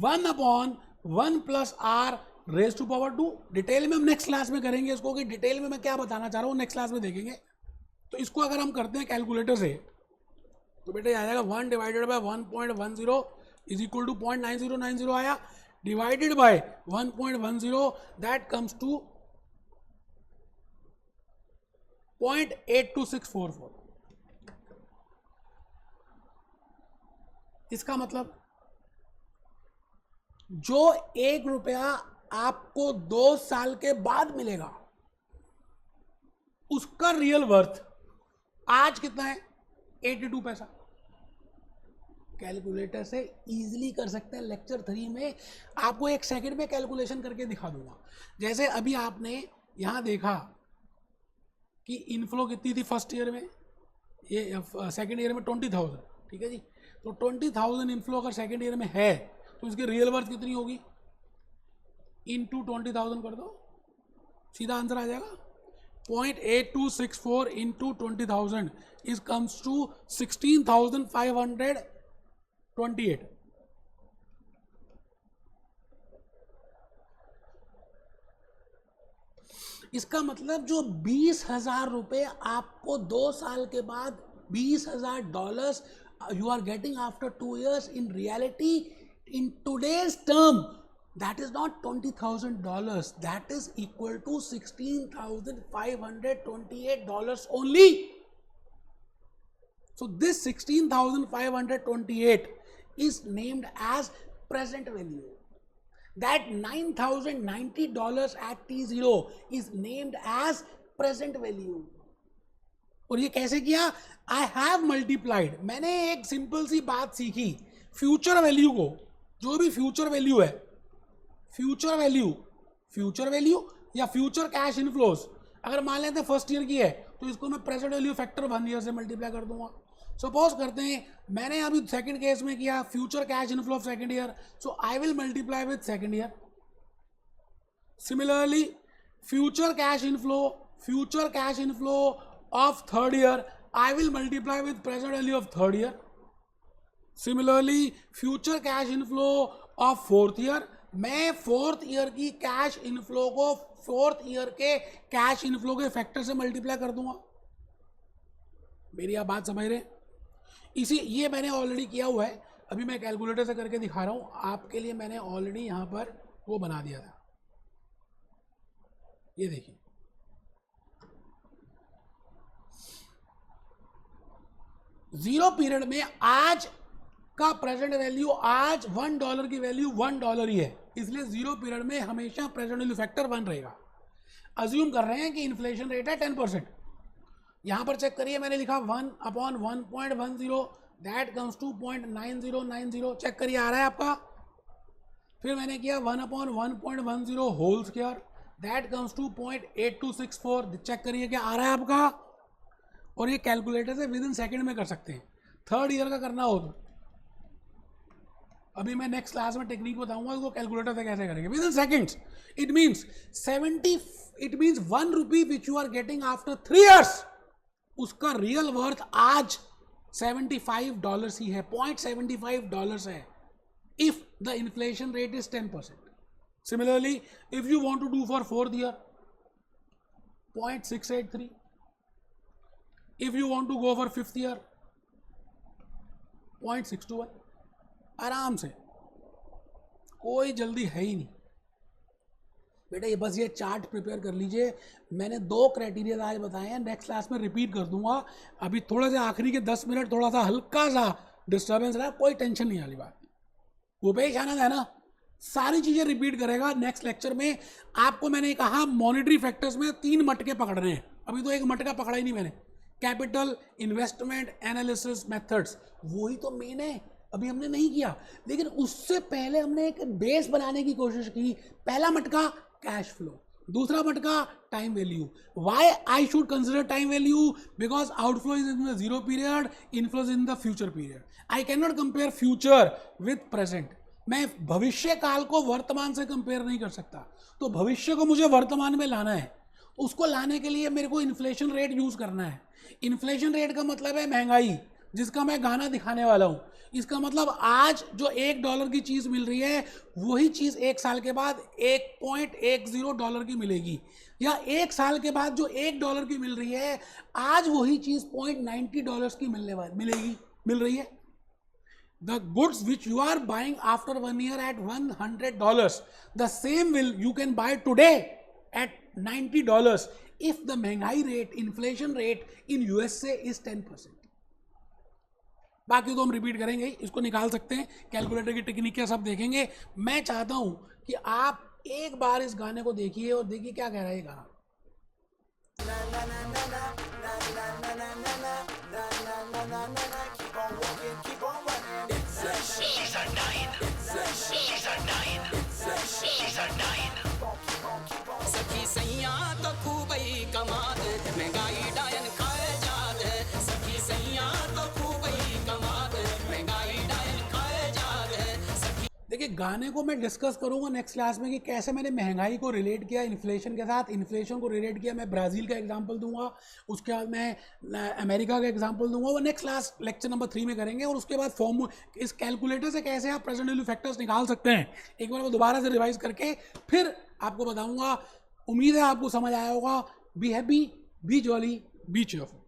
1 upon 1 plus R raise to power 2। Detail में हम नेक्स्ट क्लास में करेंगे इसको, कि डिटेल में मैं क्या बताना चाह रहा हूँ नेक्स्ट क्लास में देखेंगे। तो इसको अगर हम करते हैं कैलकुलेटर से तो बेटा आ जाएगा 1 divided by 1.10 is equal to 0.9090 आया, divided by 1.10, that comes to 0.82644। इसका मतलब जो 1 रुपया आपको 2 साल के बाद मिलेगा उसका रियल वर्थ आज कितना है? 82 पैसा। कैलकुलेटर से इजीली कर सकते हैं। लेक्चर 3 में आपको 1 सेकंड में कैलकुलेशन करके दिखा दूंगा। जैसे अभी आपने यहां देखा कि इनफ्लो कितनी थी फर्स्ट ईयर में, ये सेकंड ईयर में 20,000, ठीक है जी। तो 20,000 इनफ्लो अगर सेकंड ईयर में है तो इसकी रियल वर्थ कितनी होगी? इनटू 20,000 कर दो, सीधा आंसर आ जाएगा। 0.8264 इंटू 20,000 इज कम्स टू 16,528। इसका मतलब जो 20,000 रुपए आपको 2 साल के बाद $20,000 you are getting after 2 years, in reality in today's term that is not $20,000, that is equal to $16,528 only. So this 16,528 is named as present value. That $9,090 at T0 is named as present value. और ये कैसे किया? I have multiplied. मैंने एक simple सी बात सीखी, future value को, जो भी फ्यूचर वैल्यू है, फ्यूचर वैल्यू या फ्यूचर कैश इनफ्लोज, अगर मान लेते हैं फर्स्ट ईयर की है तो इसको मैं प्रेजेंट वैल्यू फैक्टर 1 ईयर से मल्टीप्लाई कर दूंगा। सपोज करते हैं मैंने अभी सेकंड केस में किया future cash inflow of second year, so I will multiply with second year. Similarly future cash inflow of third year, I will multiply with present value of third year. Similarly, future cash inflow of fourth year, मैं fourth year की cash inflow को fourth year के cash inflow के factor से multiply कर दूंगा। मेरी आप बात समझ रहे हैं? ये मैंने ऑलरेडी किया हुआ है, अभी मैं कैलकुलेटर से करके दिखा रहा हूं आपके लिए। मैंने ऑलरेडी यहां पर वो बना दिया था, ये देखिए। जीरो पीरियड में आज का प्रेजेंट वैल्यू, आज $1 की वैल्यू $1 ही है, इसलिए जीरो पीरियड में हमेशा प्रेजेंट वैल्यू फैक्टर 1 रहेगा। अज्यूम कर रहे हैं कि इन्फ्लेशन रेट है 10%। यहां पर चेक करिए, मैंने लिखा 1/1.10, दैट कम्स टू 0.9090। चेक करिए आ रहा है आपका। फिर मैंने किया 1/1.10 whole square, that comes to 0.8264। Check करिए क्या आ रहा है आपका। और ये कैलकुलेटर से विद इन सेकेंड में कर सकते हैं। थर्ड ईयर का करना हो तो अभी मैं नेक्स्ट क्लास में टेक्निक बताऊंगा उसको कैलकुलेटर से कैसे करेंगे within seconds. It means 1 rupee which you are getting after 3 years, उसका रियल वर्थ आज $75 ही है, $0.75 है, if the inflation rate is 10%। Similarly if you want to do for fourth year 0.683, if you want to go for fifth year 0.621। आराम से, कोई जल्दी है ही नहीं बेटा। ये बस ये चार्ट प्रिपेयर कर लीजिए। मैंने 2 क्राइटेरिया आज बताए हैं, नेक्स्ट क्लास में रिपीट कर दूंगा। अभी थोड़ा सा आखिरी के 10 मिनट थोड़ा सा हल्का सा डिस्टर्बेंस रहा, कोई टेंशन नहीं वाली बात। भूपेश आनंद है ना, सारी चीजें रिपीट करेगा नेक्स्ट लेक्चर में। आपको मैंने कहा मॉनिटरी फैक्टर्स में 3 मटके पकड़ने हैं, अभी तो एक मटका पकड़ा ही नहीं मैंने। कैपिटल, इन्वेस्टमेंट, एनालिसिस मेथड्स, वही तो मेन है, अभी हमने नहीं किया। लेकिन उससे पहले हमने एक बेस बनाने की कोशिश की। पहला मटका कैश फ्लो, दूसरा मटका time value. Why I should consider time value? Because outflow is in the zero period, inflow is in the future period. I can not compare future with present. मैं भविष्य काल को वर्तमान से कंपेयर नहीं कर सकता, तो भविष्य को मुझे वर्तमान में लाना है। उसको लाने के लिए मेरे को इन्फ्लेशन रेट यूज करना है। इन्फ्लेशन रेट का मतलब है महंगाई, जिसका मैं गाना दिखाने वाला हूं। इसका मतलब आज जो $1 की चीज मिल रही है वही चीज 1 साल के बाद $1.10 की मिलेगी, या 1 साल के बाद जो $1 की मिल रही है आज वही चीज $0.90 की मिल रही है। The goods which you are buying after 1 year at $100, the same you can buy today at $90 if the महंगाई rate, inflation rate in USA is 10%. बाकी तो हम रिपीट करेंगे ही, इसको निकाल सकते हैं, कैलकुलेटर की टेक्निक सब देखेंगे। मैं चाहता हूं कि आप एक बार इस गाने को देखिए और देखिए क्या कह रहा है ये गाना। सखी सैया तो खूब ही कमाल, महंगाई डायन खाए जात है। सखी सैया तो खूब ही कमाल, महंगाई डायन खाए जात है। सखी देखिए गाने को मैं डिस्कस करूंगा नेक्स्ट क्लास में कि कैसे मैंने महंगाई को रिलेट किया इन्फ्लेशन के साथ, इन्फ्लेशन को रिलेट किया, मैं ब्राज़ील का एग्जांपल दूंगा, उसके बाद मैं अमेरिका का एग्जांपल दूंगा। वो नेक्स्ट क्लास लेक्चर नंबर 3 में करेंगे। और उसके बाद फॉर्म इस कैलकुलेटर से कैसे आप प्रेजेंट वैल्यू फैक्टर्स निकाल सकते हैं, एक बार मैं दोबारा से रिवाइज करके फिर आपको बताऊंगा। उम्मीद है आपको समझ आया होगा। Be happy, B jolly, B cheerful.